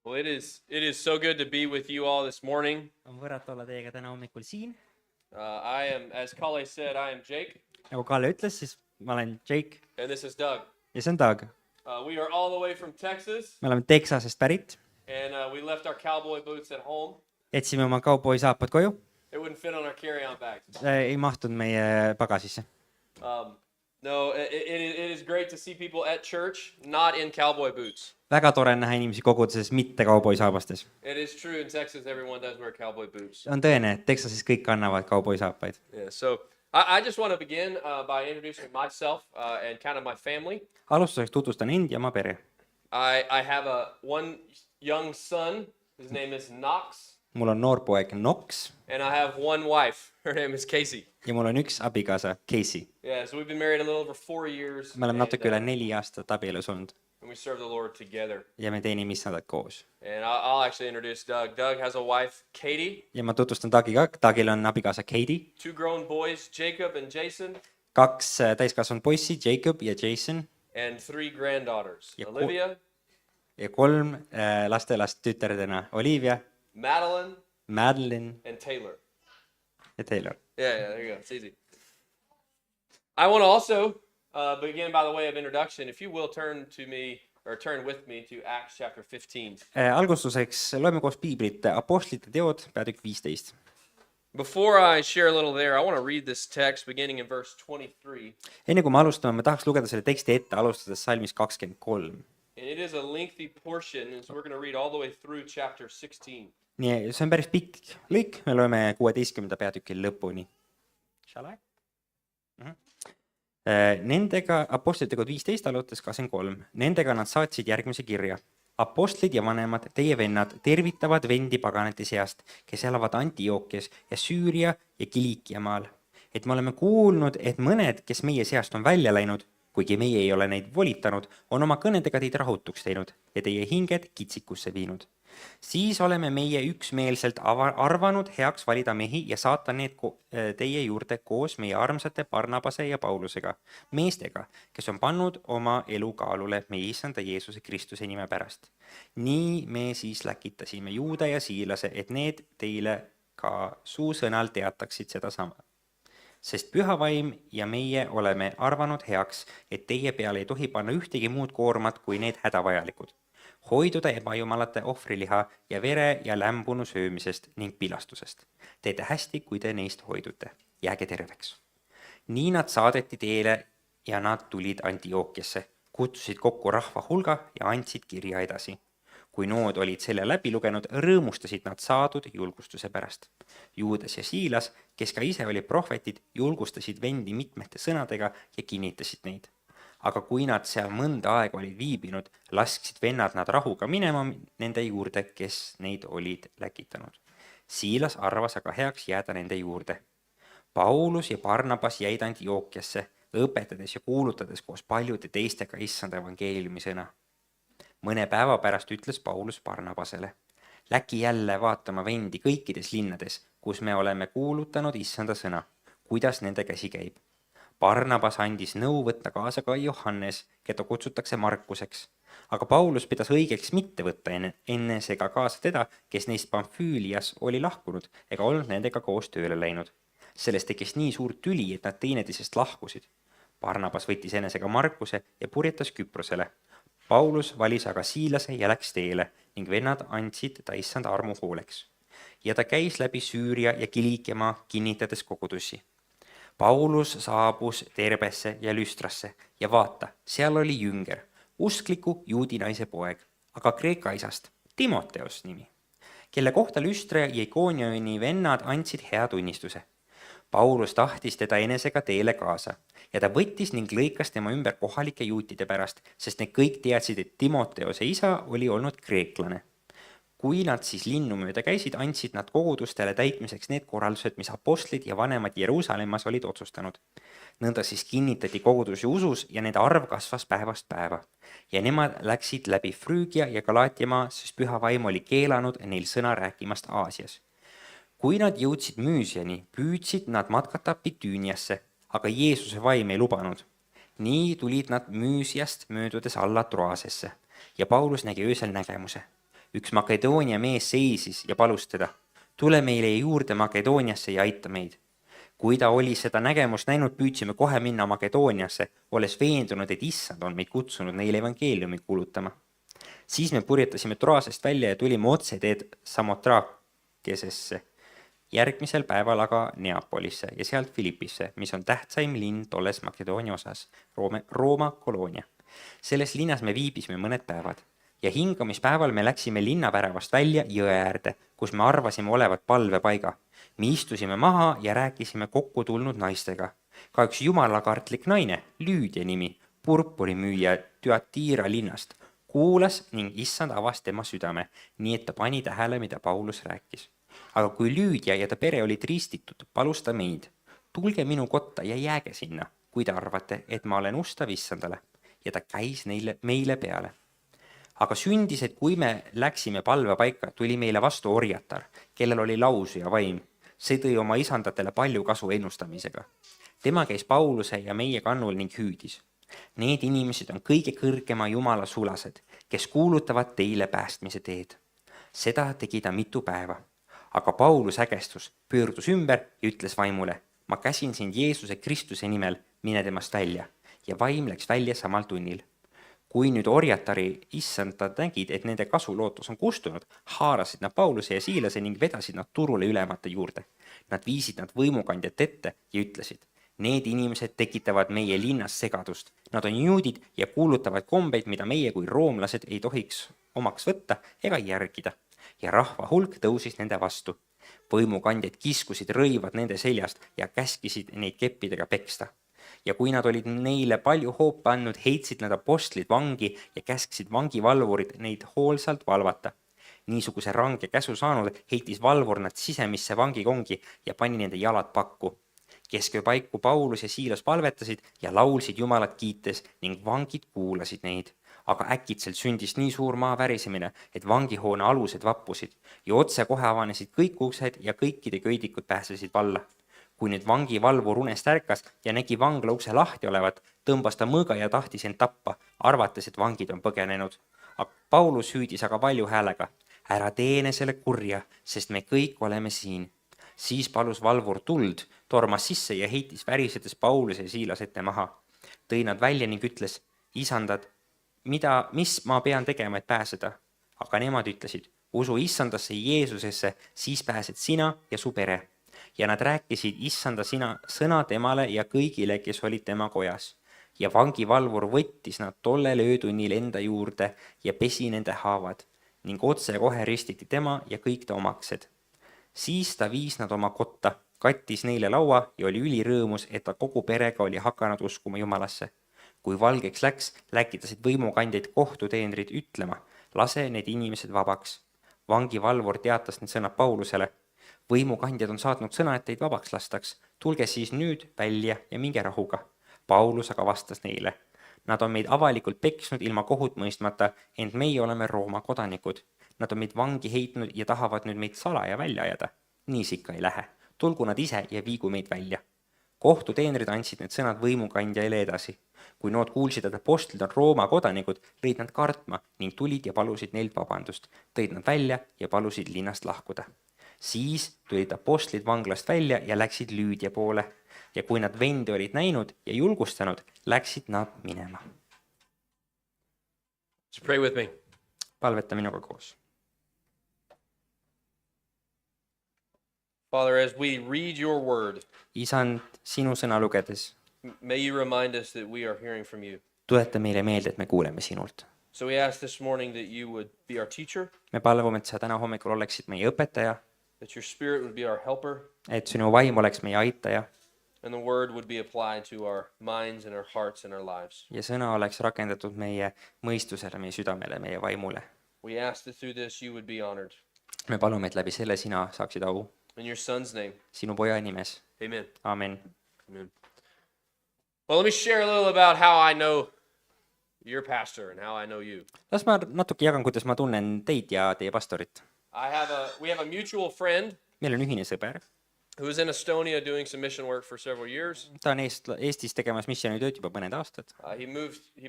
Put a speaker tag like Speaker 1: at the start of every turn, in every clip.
Speaker 1: Well, it is so good to be with you all this morning.
Speaker 2: On võrrat olla teiega täna hommikul siin.
Speaker 1: I am, as Kale said, I am Jake,
Speaker 2: Nagu Kalle ütles, siis ma olen Jake
Speaker 1: and this is Doug.
Speaker 2: ja see on Doug.
Speaker 1: We are all the way from Texas,
Speaker 2: Me oleme Texasest pärit.
Speaker 1: and we left our cowboy boots at home.
Speaker 2: Jätsime oma kauboi saapad koju.
Speaker 1: It wouldn't fit on our carry-on bags.
Speaker 2: Ei mahtunud meie pagasisse.
Speaker 1: No, it is great to see people at church not in cowboy boots.
Speaker 2: Väga tore on näha inimesi koguduses mitte kauboi saabastes.
Speaker 1: It is true in Texas, everyone does wear cowboy boots.
Speaker 2: On tõene, et Texasis kõik kannavad kauboi saapaid.
Speaker 1: Yeah, so I just want to begin by introducing myself and kind of my family.
Speaker 2: Alustuseks tutvustan end ja oma pere.
Speaker 1: I have one young son. His name is Knox.
Speaker 2: Mul on noor poeg Knox
Speaker 1: And I have one wife. Her name is Casey.
Speaker 2: ja mul on üks abikaasa Casey.
Speaker 1: Yeah, so we've been married a little over 4 years.
Speaker 2: Me oleme natuke üle
Speaker 1: and
Speaker 2: 4 aastat abielus olnud
Speaker 1: and we serve the Lord together.
Speaker 2: ja me teenime issandat koos.
Speaker 1: And I'll actually introduce Doug. Doug has a wife, Katie,
Speaker 2: Ja ma tutvustan Doug'i ka. Doug'il on abikaasa Katie,
Speaker 1: 2 grown boys, Jacob and Jason,
Speaker 2: 2 täiskasvanud poissi, Jacob ja Jason,
Speaker 1: and 3 granddaughters,
Speaker 2: Ja
Speaker 1: Olivia,
Speaker 2: ja 3 lastelast tütardena, Olivia,
Speaker 1: Madeline,
Speaker 2: Madeline
Speaker 1: and Taylor.
Speaker 2: ja Taylor.
Speaker 1: Yeah, there you go. It's easy. I want to also begin by the way of introduction. If you will turn with me to Acts chapter 15.
Speaker 2: Algustuseks loeme koos piiblit Apostlite teod, peatükk 15.
Speaker 1: Before I share a little there, I want to read this text beginning in verse 23.
Speaker 2: Enne kui me alustame, ma tahaks lugeda selle teksti ette, alustades salmis 23.
Speaker 1: And it is a lengthy portion, and so we're going to read all the way through chapter 16.
Speaker 2: Nii, see on päris pikk lõik, me loeme 16. peatüki lõpuni. Shall I? Nendega, Apostlite teod 15 alustas 23. Nendega nad saatsid järgmise kirja. Apostlid ja vanemad, teie vennad, tervitavad vendi paganate seast, kes elavad Antiokias ja Süüria ja Kiliikia maal. Et me oleme kuulnud, et mõned, kes meie seast on välja läinud, kuigi meie ei ole neid volitanud, on oma kõnedega teid rahutuks teinud ja teie hinged kitsikusse viinud. Siis oleme meie üksmeelselt arvanud heaks valida mehi ja saata need teie juurde koos meie armsate Barnabase ja Paulusega, meestega, kes on pannud oma elu kaalule meie issanda Jeesuse Kristuse nime pärast. Nii me siis läkitasime Juuda ja Siilase, et need teile ka suusõnal teataksid seda sama. Sest püha vaim ja meie oleme arvanud heaks, et teie peale ei tohi panna ühtegi muud koormat kui need hädavajalikud. Hoiduda ebajumalate ohvriliha ja vere ja lämbunu söömisest ning pilastusest. Teete hästi, kui te neist hoidute. Jääge terveks. Nii nad saadeti teele ja nad tulid Antiokiasse, kutsusid kokku rahva hulga ja andsid kirja edasi. Kui nood olid selle läbi lugenud, rõõmustasid nad saadud julgustuse pärast. Juudas ja Siilas, kes ka ise olid prohvetid, julgustasid vendi mitmete sõnadega ja kinnitasid neid. Aga kui nad seal mõnda aega olid viibinud, lasksid vennad nad rahuga minema nende juurde, kes neid olid läkitanud. Siilas arvas aga heaks jääda nende juurde. Paulus ja Barnabas jäid Antiokiasse, õpetades ja kuulutades koos paljude teistega issanda evangeeliumi sõna. Mõne päeva pärast ütles Paulus Barnabasele, läki jälle vaatama vendi kõikides linnades, kus me oleme kuulutanud issanda sõna, kuidas nende käsi käib. Barnabas andis nõu võtta kaasa ka Johannes, keda kutsutakse Markuseks. Aga Paulus pidas õigeks mitte võtta ennesega kaasa teda, kes neist Pamfüülias oli lahkunud ega olnud nendega koos tööle läinud. Sellest tekkis nii suur tüli, et nad teineteisest lahkusid. Barnabas võttis enesega Markuse ja purjetas Küprosele. Paulus valis aga Siilase ja läks teele ning vennad andsid ta issanda armu hooleks. Ja ta käis läbi Süüria ja Kiliikiamaa, kinnitades kogudusi. Paulus saabus Terbesse ja Lüstrasse ja vaata, seal oli jünger, uskliku juudi naise poeg, aga Kreeka isast, Timoteos nimi, kelle kohta Lüstra ja Ikoonioni vennad andsid hea tunnistuse. Paulus tahtis teda enesega teele kaasa ja ta võttis ning lõikas tema ümber kohalike juutide pärast, sest need kõik teadsid, et Timoteose isa oli olnud kreeklane. Kui nad siis linnu mööda käisid, andsid nad kogudustele täitmiseks need korraldused, mis apostlid ja vanemad Jeruusalemmas olid otsustanud. Nõnda siis kinnitati kogudusi usus ja nende arv kasvas päevast päeva. Ja nemad läksid läbi Früügia ja Galaatiamaa, sest püha vaim oli keelanud neil sõna rääkimast Aasias. Kui nad jõudsid Müüsiani, püüdsid nad matkata Bitüüniasse, aga Jeesuse vaim ei lubanud. Nii tulid nad Müüsiast möödudes alla Troasesse ja Paulus nägi öösel nägemuse. üks Makedoonia mees seisis ja palus teda, tule meile juurde Makedooniasse ja aita meid. Kui ta oli seda nägemust näinud, püüdsime kohe minna Makedooniasse, olles veendunud, et issand on meid kutsunud neile evangeeliumi kuulutama. Siis me purjetasime Troasest välja ja tulime otseteed Samotrakesesse, järgmisel päeval aga Neapolisse ja sealt Filippisse, mis on tähtsaim linn tolles Makedoonia osas, Rooma koloonia. Selles linnas me viibisime mõned päevad ja hingamispäeval me läksime linnaväravast välja jõe äärde, kus me arvasime olevat palvepaiga. Me istusime maha ja rääkisime kokku tulnud naistega. Ka üks jumalakartlik naine, Lüüdia nimi, purpurimüüja Thyatira linnast, kuulas ning issand avas tema südame, nii et ta pani tähele, mida Paulus rääkis. Aga kui Lüüdia ja ta pere olid ristitud, palus ta meid, tulge minu kotta ja jääge sinna, kui te arvate, et ma olen ustav issandale. Ja ta käis meile peale. Aga sündis, et kui me läksime palvepaika, tuli meile vastu orjatar, kellel oli lausuja vaim. See tõi oma isandatele palju kasu ennustamisega. Tema käis Pauluse ja meie kannul ning hüüdis. Need inimesed on kõige kõrgema jumala sulased, kes kuulutavad teile päästmise teed. Seda tegi ta mitu päeva. Aga Paulus ägestus, pöördus ümber ja ütles vaimule, ma käsin sind Jeesuse Kristuse nimel, mine temast välja. Ja vaim läks välja samal tunnil. Kui nüüd orjatari issandad nägid, et nende kasulootus on kustunud, haarasid nad Pauluse ja Siilase ning vedasid nad turule ülemate juurde. Nad viisid nad võimukandjat ette ja ütlesid, need inimesed tekitavad meie linnas segadust. Nad on juudid ja kuulutavad kombeid, mida meie kui roomlased ei tohiks omaks võtta ega järgida. Ja rahva hulk tõusis nende vastu. Võimukandjad kiskusid rõivad nende seljast ja käskisid neid keppidega peksta. Ja kui nad olid neile palju hoope andnud, heitsid nad apostlid vangi ja käsksid vangivalvurid neid hoolsalt valvata. Niisuguse range käsu saanud heitis valvur nad sisemisse vangikongi ja pani nende jalad pakku. Keskööpaiku Paulus ja Siilas palvetasid ja laulsid Jumalat kiites ning vangid kuulasid neid. Aga äkitselt sündis nii suur maavärisemine, et vangihoone alused vappusid ja otse kohe avanesid kõik uksed ja kõikide köidikud pääsesid valla. Kui nüüd vangivalvur unest ärkas ja nägi vangla ukse lahti olevat, tõmbas ta mõõga ja tahtis end tappa, arvates, et vangid on põgenenud. Paulus hüüdis aga valju häälega, ära teene selle kurja, sest me kõik oleme siin. Siis palus valvur tuld, tormas sisse ja heitis värisedes Pauluse ja Siilas ette maha. Tõi nad välja ning ütles, isandad, mis ma pean tegema, et pääseda? Aga nemad ütlesid, usu issandasse Jeesusesse, siis pääsed sina ja su pere. Ja nad rääkisid issanda sõna temale ja kõigile, kes olid tema kojas. Ja vangivalvur võttis nad tollel öötunnil enda juurde ja pesi nende haavad ning otse kohe ristiti tema ja kõik ta omaksed. Siis ta viis nad oma kotta, kattis neile laua ja oli ülirõõmus, et ta kogu perega oli hakanud uskuma Jumalasse. Kui valgeks läks, läkitasid võimukandjaid kohtuteenrid ütlema, lase need inimesed vabaks. Vangivalvur teatas need sõnad Paulusele. Võimukandjad on saatnud sõna, et teid vabaks lastaks. Tulge siis nüüd välja ja minge rahuga. Paulus aga vastas neile. Nad on meid avalikult peksnud ilma kohut mõistmata, ent meie oleme Rooma kodanikud. Nad on meid vangi heitnud ja tahavad nüüd meid salaja välja ajada. Niis ikka ei lähe. Tulgu nad ise ja viigu meid välja. Kohtuteenrid andsid need sõnad võimukandjaile edasi. Kui nood kuulsid, et apostlid on Rooma kodanikud, lõid nad kartma ning tulid ja palusid neilt vabandust. Tõid nad välja ja palusid linnast lahkuda. Siis tulid apostlid vanglast välja ja läksid Lüüdia poole. Ja kui nad vendi olid näinud ja julgustanud, läksid nad minema.
Speaker 1: So pray with me.
Speaker 2: Palveta minuga koos.
Speaker 1: Father, as we read your word,
Speaker 2: Isand, sinu sõna lugedes,
Speaker 1: may you remind us that we are hearing from you.
Speaker 2: tuleta meile meelde, et me kuuleme sinult.
Speaker 1: So we ask this morning that you would be our teacher,
Speaker 2: Me palvame, et sa täna hommikul oleksid meie õpetaja,
Speaker 1: that your spirit would be our helper,
Speaker 2: et sinu vaim oleks meie aitaja
Speaker 1: and the word would be applied to our minds and our hearts and our lives.
Speaker 2: ja sõna oleks rakendatud meie mõistusele, meie südamele, meie vaimule.
Speaker 1: We ask that through this you would be honored.
Speaker 2: Me palume, et läbi selle sina saaksid au.
Speaker 1: In your son's name,
Speaker 2: Sinu poja nimes.
Speaker 1: amen.
Speaker 2: Amen.
Speaker 1: Amen. Well, let me share a little about how I know your pastor and how I know you.
Speaker 2: Las ma natuke jagan, kuidas ma tunnen teid ja teie pastorit.
Speaker 1: We have a mutual friend,
Speaker 2: Meil on ühine sõber
Speaker 1: who was in Estonia doing some mission work for several years.
Speaker 2: ta on Eestis tegemas missioonitööd juba mõned aastad.
Speaker 1: He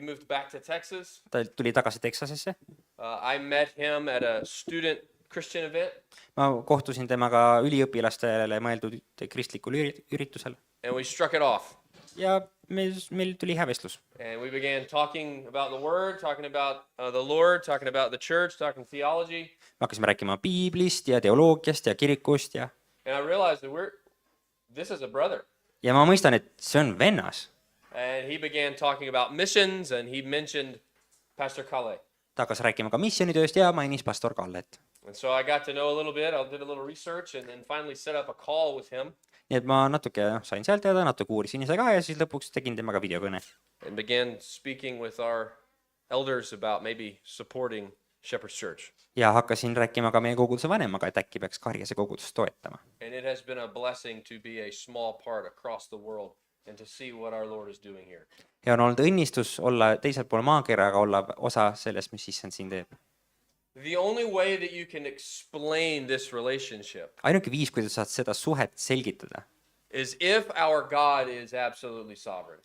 Speaker 1: moved back to Texas.
Speaker 2: ta tuli tagasi Texasesse.
Speaker 1: I met him at a student Christian event,
Speaker 2: ma kohtusin temaga üliõpilastele mõeldud kristlikul üritusel
Speaker 1: and we struck it off.
Speaker 2: ja meil tuli hea vestlus.
Speaker 1: And we began talking about the Word, talking about the Lord, talking about the church, talking theology.
Speaker 2: me hakkasime rääkima piiblist ja teoloogiast ja kirikust ja
Speaker 1: And I realized that this is a brother.
Speaker 2: ma mõistan, et see on vennas.
Speaker 1: And he began talking about missions, and he mentioned Pastor Kalle.
Speaker 2: ta hakkas rääkima ka missioonitööst ja mainis pastor Kallet.
Speaker 1: And so I got to know a little bit. I did a little research and then finally set up a call with him
Speaker 2: nii et ma natuke sain sealt teada, natuke uurisin ise ka ja siis lõpuks tegin temaga videokõne.
Speaker 1: and began speaking with our elders about maybe supporting Shepherd's Church.
Speaker 2: ja hakkasin rääkima ka meie koguduse vanemaga, et äkki peaks Karjase kogudust toetama.
Speaker 1: And it has been a blessing to be a small part across the world and to see what our Lord is doing here.
Speaker 2: ja on olnud õnnistus olla teisel pool maakera, aga olla osa sellest, mis issand siin teeb.
Speaker 1: The only way that you can explain this relationship
Speaker 2: ainuke viis, kuidas saad seda suhet selgitada,
Speaker 1: is if our God is absolutely sovereign.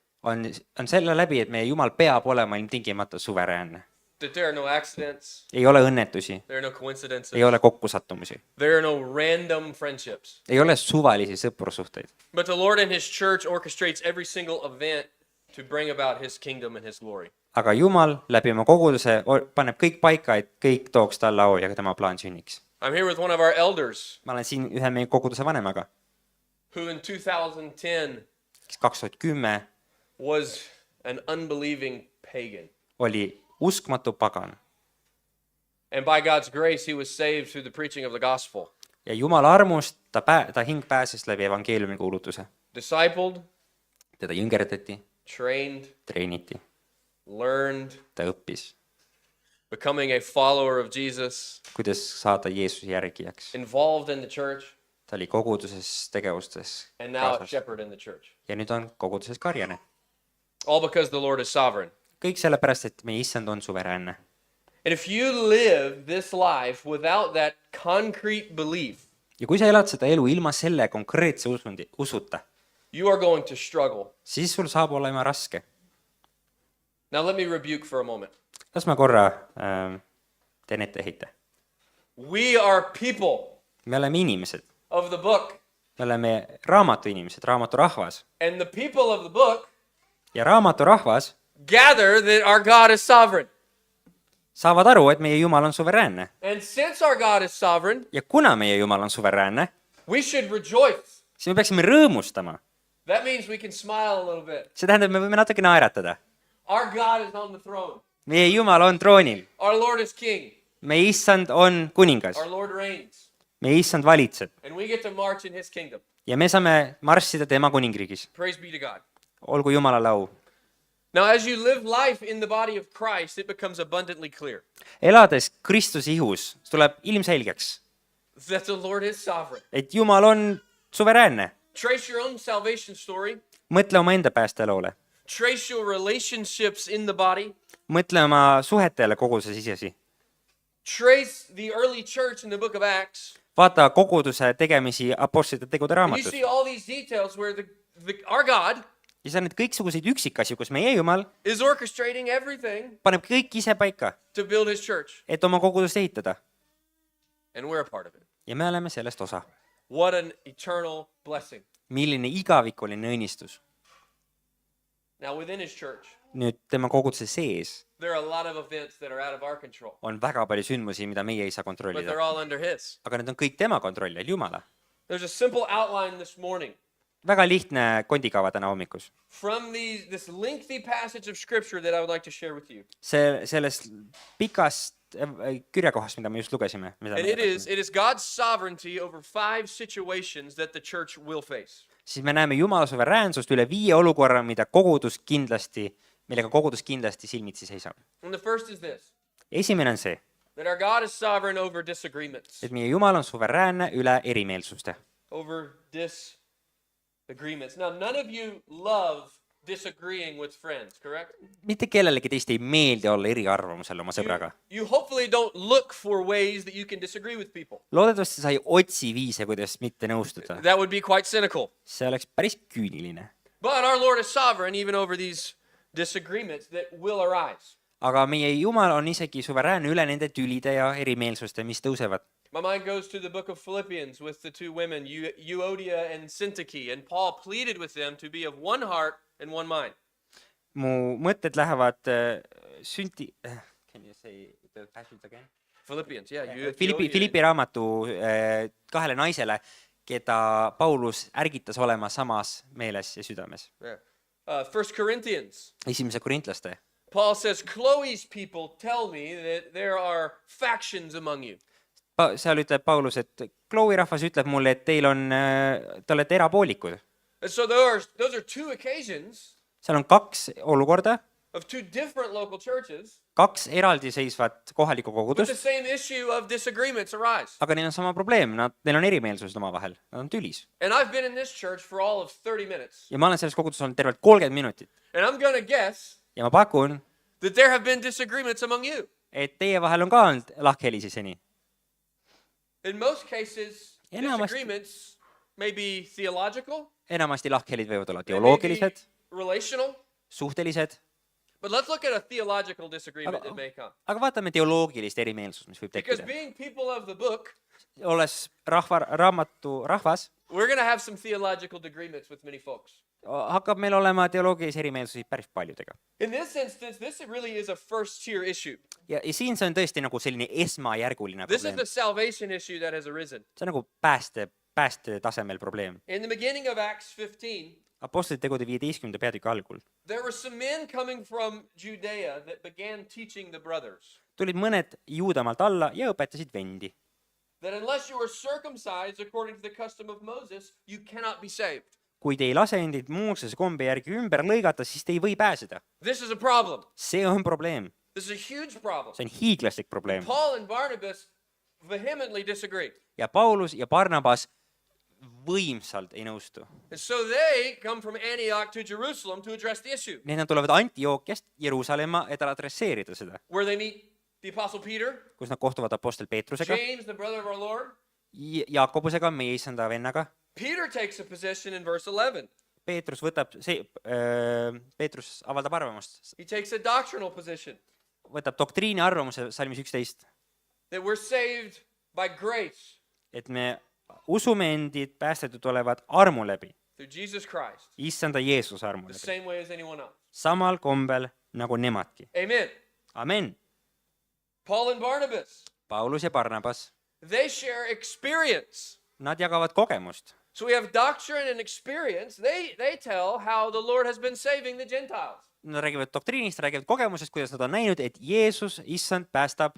Speaker 2: on selle läbi, et meie Jumal peab olema ilmtingimata suveräänne.
Speaker 1: That there are no accidents,
Speaker 2: ei ole õnnetusi,
Speaker 1: there are no coincidences,
Speaker 2: ei ole kokkusattumusi,
Speaker 1: there are no random friendships.
Speaker 2: ei ole suvalisi sõprussuhteid.
Speaker 1: But the Lord and His church orchestrates every single event to bring about His kingdom and His glory.
Speaker 2: aga Jumal läbi oma koguduse paneb kõik paika, et kõik tooks talle au ja tema plaan sünniks.
Speaker 1: I'm here with one of our elders
Speaker 2: ma olen siin ühe meie koguduse vanemaga,
Speaker 1: who in 2010
Speaker 2: kes 2010
Speaker 1: was an unbelieving pagan.
Speaker 2: oli uskmatu pagan
Speaker 1: And by God's grace, he was saved through the preaching of the gospel.
Speaker 2: ja Jumala armust ta hing pääses läbi evangeeliumi kuulutuse.
Speaker 1: Discipled,
Speaker 2: teda jüngerdati,
Speaker 1: trained,
Speaker 2: treeniti,
Speaker 1: learned,
Speaker 2: ta õppis,
Speaker 1: becoming a follower of Jesus,
Speaker 2: kuidas saada Jeesuse järgijaks.
Speaker 1: involved in the church,
Speaker 2: ta oli koguduses tegevustes
Speaker 1: and now a
Speaker 2: kaasas
Speaker 1: shepherd in the church.
Speaker 2: ja nüüd on koguduses karjane.
Speaker 1: All because the Lord is sovereign.
Speaker 2: kõik sellepärast, et meie issand on suveräänne.
Speaker 1: And if you live this life without that concrete belief,
Speaker 2: ja kui sa elad seda elu ilma selle konkreetse usuta,
Speaker 1: you are going to struggle.
Speaker 2: siis sul saab olema raske.
Speaker 1: Now let me rebuke for a moment.
Speaker 2: las ma korra teen etteheite.
Speaker 1: We are people
Speaker 2: me oleme inimesed,
Speaker 1: of the book,
Speaker 2: me oleme raamatu inimesed, raamatu rahvas
Speaker 1: and the people of the book
Speaker 2: ja raamatu rahvas
Speaker 1: gather that our God is sovereign.
Speaker 2: saavad aru, et meie Jumal on suveräänne.
Speaker 1: And since our God is sovereign,
Speaker 2: ja kuna meie Jumal on suveräänne,
Speaker 1: we should rejoice.
Speaker 2: siis me peaksime rõõmustama.
Speaker 1: That means we can smile a little bit.
Speaker 2: see tähendab, me võime natuke naeratada.
Speaker 1: Our God is on the throne.
Speaker 2: meie Jumal on troonil,
Speaker 1: Our Lord is king.
Speaker 2: meie issand on kuningas,
Speaker 1: Our Lord reigns.
Speaker 2: meie issand valitseb
Speaker 1: And we get to march in his kingdom.
Speaker 2: ja me saame marssida tema kuningriigis.
Speaker 1: Praise be to God.
Speaker 2: olgu Jumalale au.
Speaker 1: Now, as you live life in the body of Christ, it becomes abundantly clear
Speaker 2: elades Kristuse ihus tuleb ilmselgeks,
Speaker 1: that the Lord is sovereign.
Speaker 2: et Jumal on suveräänne.
Speaker 1: Trace your own salvation story.
Speaker 2: mõtle omaenda päästeloole,
Speaker 1: Trace your relationships in the body.
Speaker 2: mõtle oma suhetele koguduse sisesi.
Speaker 1: Trace the early church in the book of Acts.
Speaker 2: vaata koguduse tegemisi Apostlite tegude
Speaker 1: And you
Speaker 2: raamatus
Speaker 1: see all these details where our God
Speaker 2: ja sa näed kõiksuguseid üksikasju, kus meie Jumal
Speaker 1: is orchestrating everything
Speaker 2: paneb kõik ise paika,
Speaker 1: to build his church.
Speaker 2: et oma kogudust ehitada
Speaker 1: And we're a part of it.
Speaker 2: ja me oleme sellest osa.
Speaker 1: What an eternal blessing.
Speaker 2: milline igavikuline õnnistus.
Speaker 1: Now, within his church,
Speaker 2: nüüd tema koguduse sees
Speaker 1: there are a lot of events that are out of our control,
Speaker 2: on väga palju sündmusi, mida meie ei saa
Speaker 1: but
Speaker 2: kontrollida,
Speaker 1: they're all under his.
Speaker 2: aga need on kõik tema kontrolli all, Jumala.
Speaker 1: There's a simple outline this morning
Speaker 2: väga lihtne kondikava täna hommikus.
Speaker 1: from this lengthy passage of scripture that I would like to share with you.
Speaker 2: sellest pikast kirjakohast, mida me just lugesime.
Speaker 1: And it is God's sovereignty over 5 situations that the church will face.
Speaker 2: siis me näeme Jumala suveräänsust üle 5 olukorra, millega kogudus kindlasti silmitsi seisab.
Speaker 1: And the first is this,
Speaker 2: esimene on see,
Speaker 1: that our God is sovereign over disagreements.
Speaker 2: et meie Jumal on suveräänne üle erimeelsuste.
Speaker 1: Over disagreements. Now, none of you love disagreeing with friends, correct?
Speaker 2: mitte kellelegi teist ei meeldi olla eriarvamusel oma sõbraga.
Speaker 1: You hopefully don't look for ways that you can disagree with people.
Speaker 2: Loodetavasti sa ei otsi viise, kuidas mitte nõustuda.
Speaker 1: That would be quite cynical.
Speaker 2: See oleks päris küüniline.
Speaker 1: But our Lord is sovereign even over these disagreements that will arise.
Speaker 2: Aga meie Jumal on isegi suveräänne üle nende tülide ja erimeelsuste, mis tõusevad.
Speaker 1: My mind goes to the book of Philippians with the two women, Euodia and Syntyche, and Paul pleaded with them to be of one heart and one mind.
Speaker 2: Mu mõtted lähevad can you say the passage again?
Speaker 1: Philippians, yeah.
Speaker 2: Filipi raamatu kahele naisele, keda Paulus ärgitas olema samas meeles ja südames.
Speaker 1: Yeah. 1 Corinthians.
Speaker 2: Esimese korintlaste.
Speaker 1: Paul says, Chloe's people tell me that there are factions among you.
Speaker 2: Seal ütleb Paulus, et Chloe rahvas ütleb mulle, et teil on, te olete erapoolikud.
Speaker 1: And so those are two occasions
Speaker 2: Seal on kaks olukorda,
Speaker 1: of two different local churches,
Speaker 2: kaks eraldiseisvat kohalikku
Speaker 1: but the
Speaker 2: kogudust,
Speaker 1: same issue of disagreements arise.
Speaker 2: aga neil on sama probleem, neil on erimeelsused omavahel, nad on tülis.
Speaker 1: And I've been in this church for all of 30 minutes.
Speaker 2: Ja ma olen selles koguduses olnud tervelt 30 minutit.
Speaker 1: And I'm going to guess
Speaker 2: Ja ma pakun,
Speaker 1: that there have been disagreements among you.
Speaker 2: et teie vahel on ka olnud lahkhelisi seni.
Speaker 1: In most cases,
Speaker 2: Enamasti-
Speaker 1: disagreements may be theological,
Speaker 2: Enamasti lahkhelid võivad olla
Speaker 1: they may
Speaker 2: teoloogilised,
Speaker 1: be relational,
Speaker 2: suhtelised,
Speaker 1: but let's look at a theological disagreement that may come.
Speaker 2: aga vaatame teoloogilist erimeelsust, mis võib
Speaker 1: Because
Speaker 2: tekkida.
Speaker 1: being people of the book,
Speaker 2: Olles raamatu rahvas,
Speaker 1: we're going to have some theological disagreements with many folks.
Speaker 2: hakkab meil olema teoloogilisi erimeelsusi päris paljudega.
Speaker 1: In this instance, this really is a first-tier issue.
Speaker 2: Ja siin see on tõesti nagu selline esmajärguline
Speaker 1: This is
Speaker 2: probleem.
Speaker 1: the salvation issue that has arisen.
Speaker 2: See on nagu pääste tasemel probleem.
Speaker 1: In the beginning of Acts 15,
Speaker 2: Apostlite tegude 15. peatüki algul
Speaker 1: there were some men coming from Judea that began teaching the brothers
Speaker 2: tulid mõned Juudamaalt alla ja õpetasid vendi,
Speaker 1: that unless you are circumcised according to the custom of Moses, you cannot be saved.
Speaker 2: kui te ei lase endid Moosese kombe järgi ümber lõigata, siis te ei või pääseda.
Speaker 1: This is a problem.
Speaker 2: See on probleem.
Speaker 1: This is a huge problem.
Speaker 2: See on hiiglaslik probleem.
Speaker 1: Paul and Barnabas vehemently disagree.
Speaker 2: Ja Paulus ja Barnabas võimsalt ei nõustu.
Speaker 1: And so they come from Antioch to Jerusalem to address the issue,
Speaker 2: Need nad tulevad Antiookiast Jeruusalemma, et adresseerida seda,
Speaker 1: where they meet the Apostle Peter,
Speaker 2: kus nad kohtuvad Apostel Peetrusega,
Speaker 1: James, the brother of our Lord.
Speaker 2: Jaakobusega, meie issanda vennaga.
Speaker 1: Peter takes a position in verse 11.
Speaker 2: Peetrus avaldab arvamust,
Speaker 1: He takes a doctrinal position
Speaker 2: võtab doktriini arvamuse salmis 11,
Speaker 1: that we're saved by grace
Speaker 2: et me usume endid päästetud olevat armu läbi,
Speaker 1: through Jesus Christ,
Speaker 2: issanda Jeesuse armu
Speaker 1: the
Speaker 2: läbi,
Speaker 1: same way as anyone else.
Speaker 2: samal kombel nagu nemadki.
Speaker 1: Amen.
Speaker 2: Amen.
Speaker 1: Paul and Barnabas,
Speaker 2: Paulus ja Barnabas,
Speaker 1: they share experience.
Speaker 2: nad jagavad kogemust.
Speaker 1: So we have doctrine and experience. They tell how the Lord has been saving the Gentiles.
Speaker 2: Nad räägivad doktriinist, räägivad kogemusest, kuidas nad on näinud, et Jeesus, issand, päästab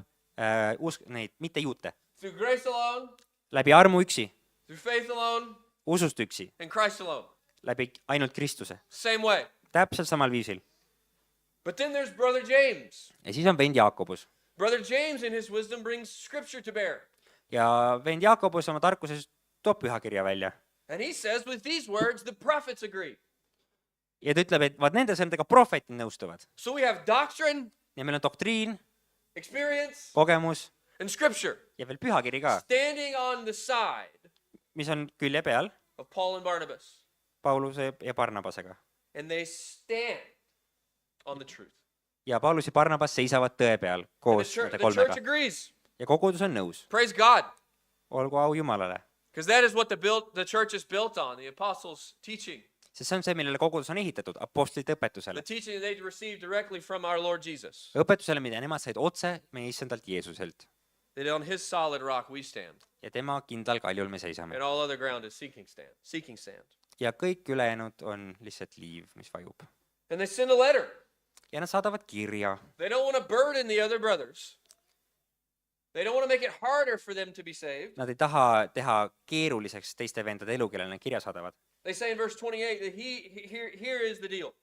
Speaker 2: neid, mitte juute,
Speaker 1: Through grace alone,
Speaker 2: läbi armu üksi,
Speaker 1: through faith alone,
Speaker 2: usust üksi,
Speaker 1: and Christ alone.
Speaker 2: läbi ainult Kristuse.
Speaker 1: Same way.
Speaker 2: Täpselt samal viisil.
Speaker 1: But then there's Brother James.
Speaker 2: Ja siis on vend Jaakobus.
Speaker 1: Brother James in his wisdom brings scripture to bear.
Speaker 2: Ja vend Jaakobus oma tarkuses toob pühakirja välja.
Speaker 1: And he says with these words, the prophets agree.
Speaker 2: Ja ta ütleb, et vaat nende sõnadega prohvetid nõustuvad.
Speaker 1: So we have doctrine,
Speaker 2: Ja meil on doktriin,
Speaker 1: experience,
Speaker 2: kogemus
Speaker 1: and scripture
Speaker 2: ja veel pühakiri ka,
Speaker 1: standing on the side
Speaker 2: mis on külje peal
Speaker 1: of Paul and Barnabas.
Speaker 2: Pauluse ja Barnabasega.
Speaker 1: And they stand on the truth.
Speaker 2: Ja Paulus ja Barnabas seisavad tõe peal
Speaker 1: And
Speaker 2: koos
Speaker 1: the
Speaker 2: nende
Speaker 1: church
Speaker 2: kolmega.
Speaker 1: agrees.
Speaker 2: Ja kogudus on nõus.
Speaker 1: Praise God.
Speaker 2: Olgu au Jumalale.
Speaker 1: Because that is what the church is built on, the apostles' teaching.
Speaker 2: Sest see on see, millele kogudus on ehitatud, apostlite
Speaker 1: The
Speaker 2: õpetusele.
Speaker 1: teaching that they received directly from our Lord Jesus.
Speaker 2: Õpetusele, mida nemad said otse meie issandalt Jeesuselt.
Speaker 1: That on his solid rock we stand.
Speaker 2: Ja tema kindlal kaljul me seisame.
Speaker 1: And all other ground is seeking sand.
Speaker 2: Ja kõik ülejäänud on lihtsalt liiv, mis vajub.
Speaker 1: And they send a letter.
Speaker 2: Ja nad saadavad kirja.
Speaker 1: They don't want to burden the other brothers. They don't want to make it harder for them to be saved.
Speaker 2: Nad ei taha teha keeruliseks teiste vendade elu, kellele nad kirja saadavad.
Speaker 1: They say in verse 28 that here is the deal.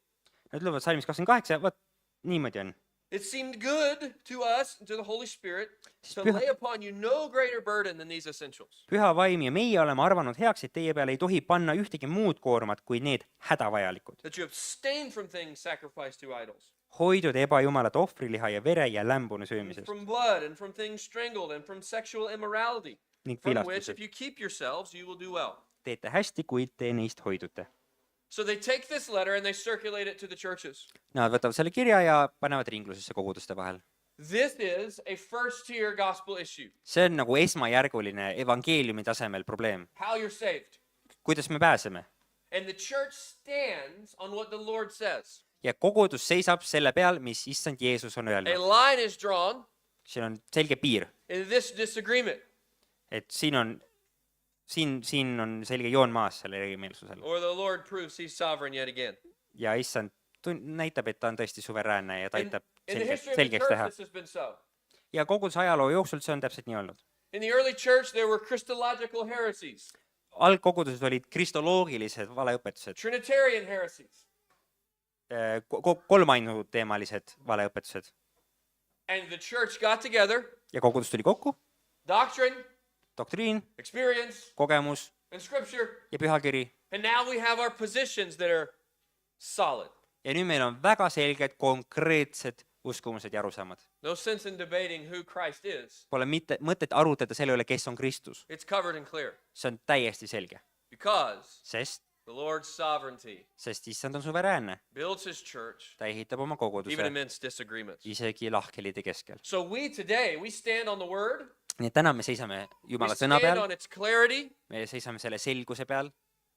Speaker 2: Nad ütlevad salmis 28, vaat niimoodi on.
Speaker 1: It seemed good to us, to the Holy Spirit, to
Speaker 2: püha-
Speaker 1: lay upon you no greater burden than these essentials.
Speaker 2: püha vaim ja meie oleme arvanud heaks, et teie peale ei tohi panna ühtegi muud koormat kui need hädavajalikud.
Speaker 1: That you abstain from things sacrificed to idols,
Speaker 2: Hoidud ebajumalate ohvriliha ja vere ja lämbune söömisest
Speaker 1: from blood and from things strangled and from sexual immorality,
Speaker 2: ning
Speaker 1: from which if
Speaker 2: vilastusest.
Speaker 1: you keep yourselves, you will do well.
Speaker 2: Teete hästi, kuid te neist hoidute.
Speaker 1: So they take this letter and they circulate it to the churches.
Speaker 2: Nad võtavad selle kirja ja panevad ringlusesse koguduste vahel.
Speaker 1: This is a first tier gospel issue.
Speaker 2: See on nagu esmajärguline evangeeliumi tasemel probleem.
Speaker 1: How you're saved.
Speaker 2: Kuidas me pääseme?
Speaker 1: And the church stands on what the Lord says.
Speaker 2: Ja kogudus seisab selle peal, mis issand Jeesus on
Speaker 1: A
Speaker 2: öelnud.
Speaker 1: line is drawn
Speaker 2: Siin on selge piir,
Speaker 1: in this disagreement,
Speaker 2: et siin on selge joon maas selle erimeelsusel.
Speaker 1: or the Lord proves he's sovereign yet again.
Speaker 2: Ja issand näitab, et ta on tõesti suveräänne ja ta aitab
Speaker 1: In the history of the
Speaker 2: selgeks
Speaker 1: church,
Speaker 2: teha.
Speaker 1: this has been so.
Speaker 2: Ja koguduse ajaloo jooksul see on täpselt nii olnud.
Speaker 1: In the early church, there were Christological heresies,
Speaker 2: Algkoguduses olid kristoloogilised valeõpetused,
Speaker 1: Trinitarian heresies,
Speaker 2: kolmainuteemalised valeõpetused.
Speaker 1: and the church got together,
Speaker 2: Ja kogudus tuli kokku,
Speaker 1: doctrine,
Speaker 2: doktriin,
Speaker 1: experience,
Speaker 2: kogemus
Speaker 1: and scripture,
Speaker 2: ja pühakiri.
Speaker 1: and now we have our positions that are solid.
Speaker 2: Ja nüüd meil on väga selged, konkreetsed uskumused ja arusaamad.
Speaker 1: No sense in debating who Christ is.
Speaker 2: Pole mõtet arutada selle üle, kes on Kristus.
Speaker 1: It's covered and clear
Speaker 2: See on täiesti selge,
Speaker 1: because
Speaker 2: sest
Speaker 1: the Lord's sovereignty
Speaker 2: issand on suveräänne.
Speaker 1: builds his church
Speaker 2: Ta ehitab oma
Speaker 1: even
Speaker 2: koguduse
Speaker 1: amidst disagreements.
Speaker 2: isegi lahkhelide keskel.
Speaker 1: So we today, we stand on the word,
Speaker 2: Nii et täna me seisame
Speaker 1: we
Speaker 2: Jumala sõna
Speaker 1: stand
Speaker 2: peal,
Speaker 1: on its clarity,
Speaker 2: me seisame selle selguse peal,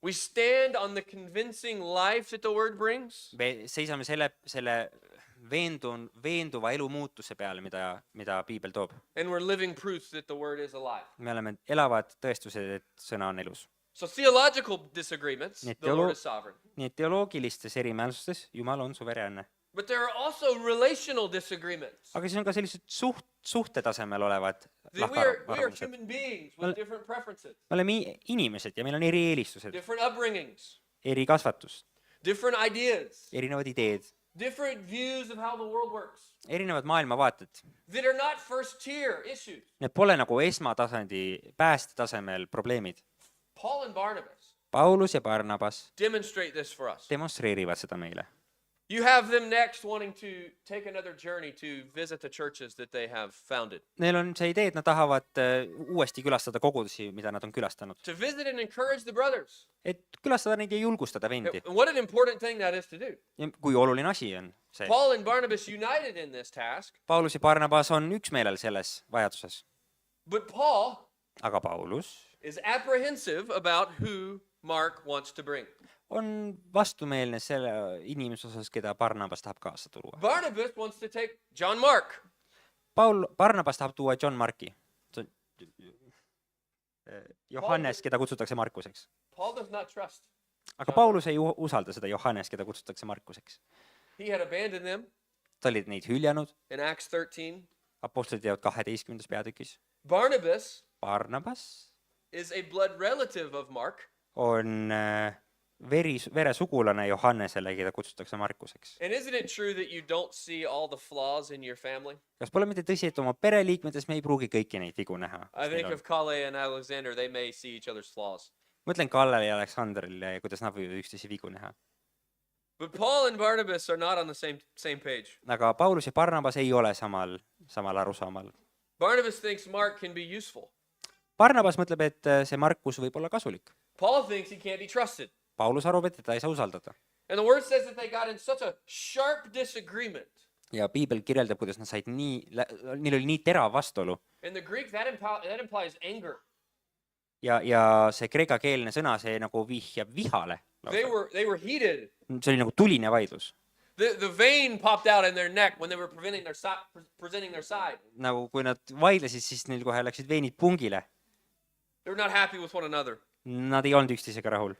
Speaker 1: we stand on the convincing life that the word brings,
Speaker 2: me seisame selle veenduva elu muutuse peale, mida piibel toob.
Speaker 1: and we're living proofs that the word is alive.
Speaker 2: Me oleme elavad tõestused, et sõna on elus.
Speaker 1: So theological disagreements,
Speaker 2: Nii et
Speaker 1: the Lord is sovereign.
Speaker 2: Nii et teoloogilistes erimeelsustes Jumal on suveräänne.
Speaker 1: But there are also relational disagreements.
Speaker 2: Aga siis on ka sellised suhte tasemel olevad
Speaker 1: We are
Speaker 2: lahkarvamused.
Speaker 1: human beings with different preferences,
Speaker 2: Me oleme inimesed ja meil on eri eelistused,
Speaker 1: different upbringings,
Speaker 2: eri kasvatust,
Speaker 1: different ideas,
Speaker 2: erinevad ideed,
Speaker 1: different views of how the world works
Speaker 2: erinevad maailmavaated.
Speaker 1: that are not first tier issues.
Speaker 2: Need pole nagu esmatasandi päästetasemel probleemid.
Speaker 1: Paul and Barnabas
Speaker 2: Paulus ja Barnabas
Speaker 1: demonstrate this for us.
Speaker 2: demonstreerivad seda meile.
Speaker 1: You have them next wanting to take another journey to visit the churches that they have founded.
Speaker 2: Neil on see idee, et nad tahavad uuesti külastada kogudusi, mida nad on külastanud.
Speaker 1: To visit and encourage the brothers.
Speaker 2: Et külastada neid ja julgustada vendi.
Speaker 1: And what an important thing that is to do.
Speaker 2: Ja kui oluline asi on see.
Speaker 1: Paul and Barnabas united in this task,
Speaker 2: Paulus ja Barnabas on üksmeelel selles vajaduses.
Speaker 1: but Paul
Speaker 2: Aga Paulus
Speaker 1: is apprehensive about who Mark wants to bring.
Speaker 2: on vastumeelne selle inimese osas, keda Barnabas tahab kaasa tuua.
Speaker 1: Barnabas wants to take John Mark.
Speaker 2: Barnabas tahab tuua John Marki. Johannes, keda kutsutakse Markuseks.
Speaker 1: Paul does not trust.
Speaker 2: Aga Paulus ei usalda seda Johannes, keda kutsutakse Markuseks.
Speaker 1: He had abandoned them
Speaker 2: Ta oli neid hüljanud.
Speaker 1: in Acts 13.
Speaker 2: Apostlite teod 12. peatükis.
Speaker 1: Barnabas
Speaker 2: Barnabas
Speaker 1: is a blood relative of Mark.
Speaker 2: on veresugulane Johannesele, keda kutsutakse Markuseks.
Speaker 1: And isn't it true that you don't see all the flaws in your family?
Speaker 2: Kas pole mitte tõsi, et oma pereliikmetes me ei pruugi kõiki neid vigu näha?
Speaker 1: I think of Kale and Alexander, they may see each other's flaws.
Speaker 2: Mõtlen Kallele ja Aleksandrile, kuidas nad võivad üksteise vigu näha.
Speaker 1: But Paul and Barnabas are not on the same page.
Speaker 2: Aga Paulus ja Barnabas ei ole samal arusaamal.
Speaker 1: Barnabas thinks Mark can be useful.
Speaker 2: Barnabas mõtleb, et see Markus võib olla kasulik.
Speaker 1: Paul thinks he can't be trusted.
Speaker 2: Paulus arvab, et teda ei saa usaldada.
Speaker 1: And the word says that they got in such a sharp disagreement.
Speaker 2: Ja piibel kirjeldab, kuidas nad said neil oli nii terav vastuolu.
Speaker 1: In the Greek, that implies anger.
Speaker 2: Ja see kreekakeelne sõna, see nagu vihjab vihale.
Speaker 1: They were heated.
Speaker 2: See oli nagu tuline vaidlus.
Speaker 1: The vein popped out in their neck when they were presenting their side.
Speaker 2: Nagu kui nad vaidlesid, siis neil kohe läksid veenid pungile.
Speaker 1: They were not happy with one another.
Speaker 2: Nad ei olnud üksteisega rahul.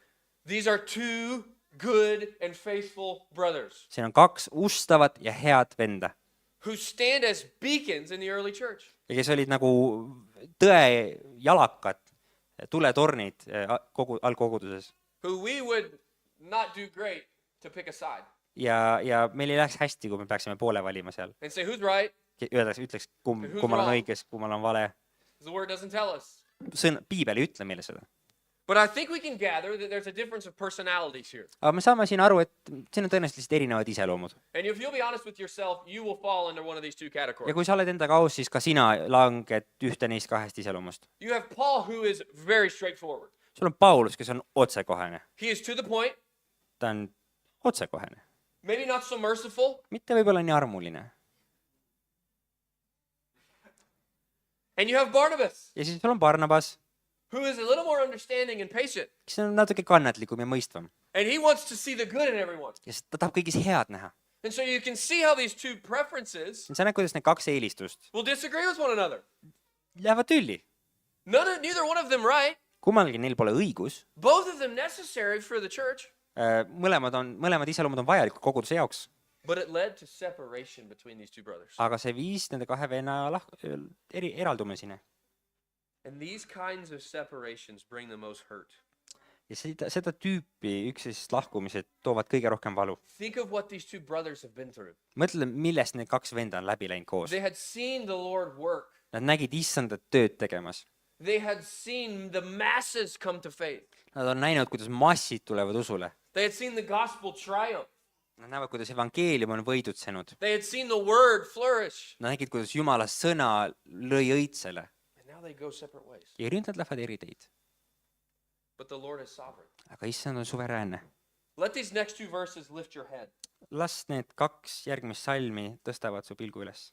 Speaker 1: These are two good and faithful brothers
Speaker 2: Siin on kaks ustavat ja head venda,
Speaker 1: who stand as beacons in the early church.
Speaker 2: ja kes olid nagu tõe jalakad, tuletornid algkoguduses.
Speaker 1: Who we would not do great to pick a side.
Speaker 2: ja meil ei läheks hästi, kui me peaksime poole valima seal.
Speaker 1: and say, who's right?
Speaker 2: Ütleks,
Speaker 1: Who's
Speaker 2: kummal on
Speaker 1: wrong?
Speaker 2: õiges, kummal on vale.
Speaker 1: The word doesn't tell us.
Speaker 2: Piibel ei ütle meile seda.
Speaker 1: But I think we can gather that there's a difference of personalities here.
Speaker 2: Aga me saame siin aru, et siin on tõenäoliselt erinevad iseloomud.
Speaker 1: And if you'll be honest with yourself, you will fall under one of these two
Speaker 2: Ja
Speaker 1: categories.
Speaker 2: kui sa oled endaga aus, siis ka sina langed ühte neist kahest iseloomust.
Speaker 1: You have Paul, who is very straightforward.
Speaker 2: Sul on Paulus, kes on otsekohene.
Speaker 1: He is to the point,
Speaker 2: Ta on otsekohene.
Speaker 1: maybe not so merciful.
Speaker 2: Mitte võib-olla nii armuline.
Speaker 1: And you have Barnabas,
Speaker 2: Ja siis sul on Barnabas,
Speaker 1: who is a little more understanding and patient.
Speaker 2: kes on natuke kannatlikum ja mõistvam.
Speaker 1: And he wants to see the good in everyone.
Speaker 2: Ja ta tahab kõigis head näha.
Speaker 1: And so you can see how these two preferences
Speaker 2: Sa näed, kuidas need kaks eelistust
Speaker 1: will disagree with one another.
Speaker 2: lähevad tülli.
Speaker 1: Neither one of them right.
Speaker 2: Kummalgi neil pole õigus.
Speaker 1: Both of them necessary for the church.
Speaker 2: Mõlemad iseloomud on vajalikud koguduse jaoks.
Speaker 1: But it led to separation between these two brothers.
Speaker 2: Aga see viis nende kahe venna eraldumiseni.
Speaker 1: And these kinds of separations bring the most hurt.
Speaker 2: Ja seda tüüpi üksteisest lahkumised toovad kõige rohkem valu.
Speaker 1: Think of what these two brothers have been through.
Speaker 2: Mõtle, millest need kaks venda on läbi läinud koos.
Speaker 1: They had seen the Lord work.
Speaker 2: Nad nägid issandat tööd tegemas.
Speaker 1: They had seen the masses come to faith.
Speaker 2: Nad on näinud, kuidas massid tulevad usule.
Speaker 1: They had seen the gospel triumph.
Speaker 2: Nad näevad, kuidas evangeelium on võidutsenud.
Speaker 1: They had seen the word flourish.
Speaker 2: Nad nägid, kuidas Jumala sõna lõi õitsele.
Speaker 1: And now they go separate ways.
Speaker 2: Ja nüüd nad lähevad eri teid.
Speaker 1: But the Lord is sovereign.
Speaker 2: Aga issand on suveräänne.
Speaker 1: Let these next two verses lift your head.
Speaker 2: Las need kaks järgmist salmi tõstavad su pilgu üles.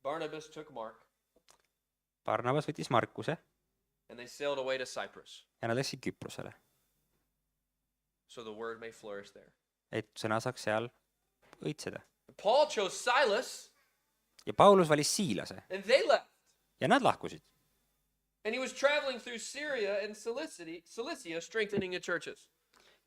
Speaker 1: Barnabas took Mark,
Speaker 2: Barnabas võttis Markuse
Speaker 1: and they sailed away to Cyprus,
Speaker 2: ja nad läksid Küprosele,
Speaker 1: so the word may flourish there.
Speaker 2: et sõna saaks seal õitseda.
Speaker 1: Paul chose Silas,
Speaker 2: Ja Paulus valis Siilase
Speaker 1: and they left.
Speaker 2: ja nad lahkusid.
Speaker 1: And he was traveling through Syria and Cilicia, strengthening the churches.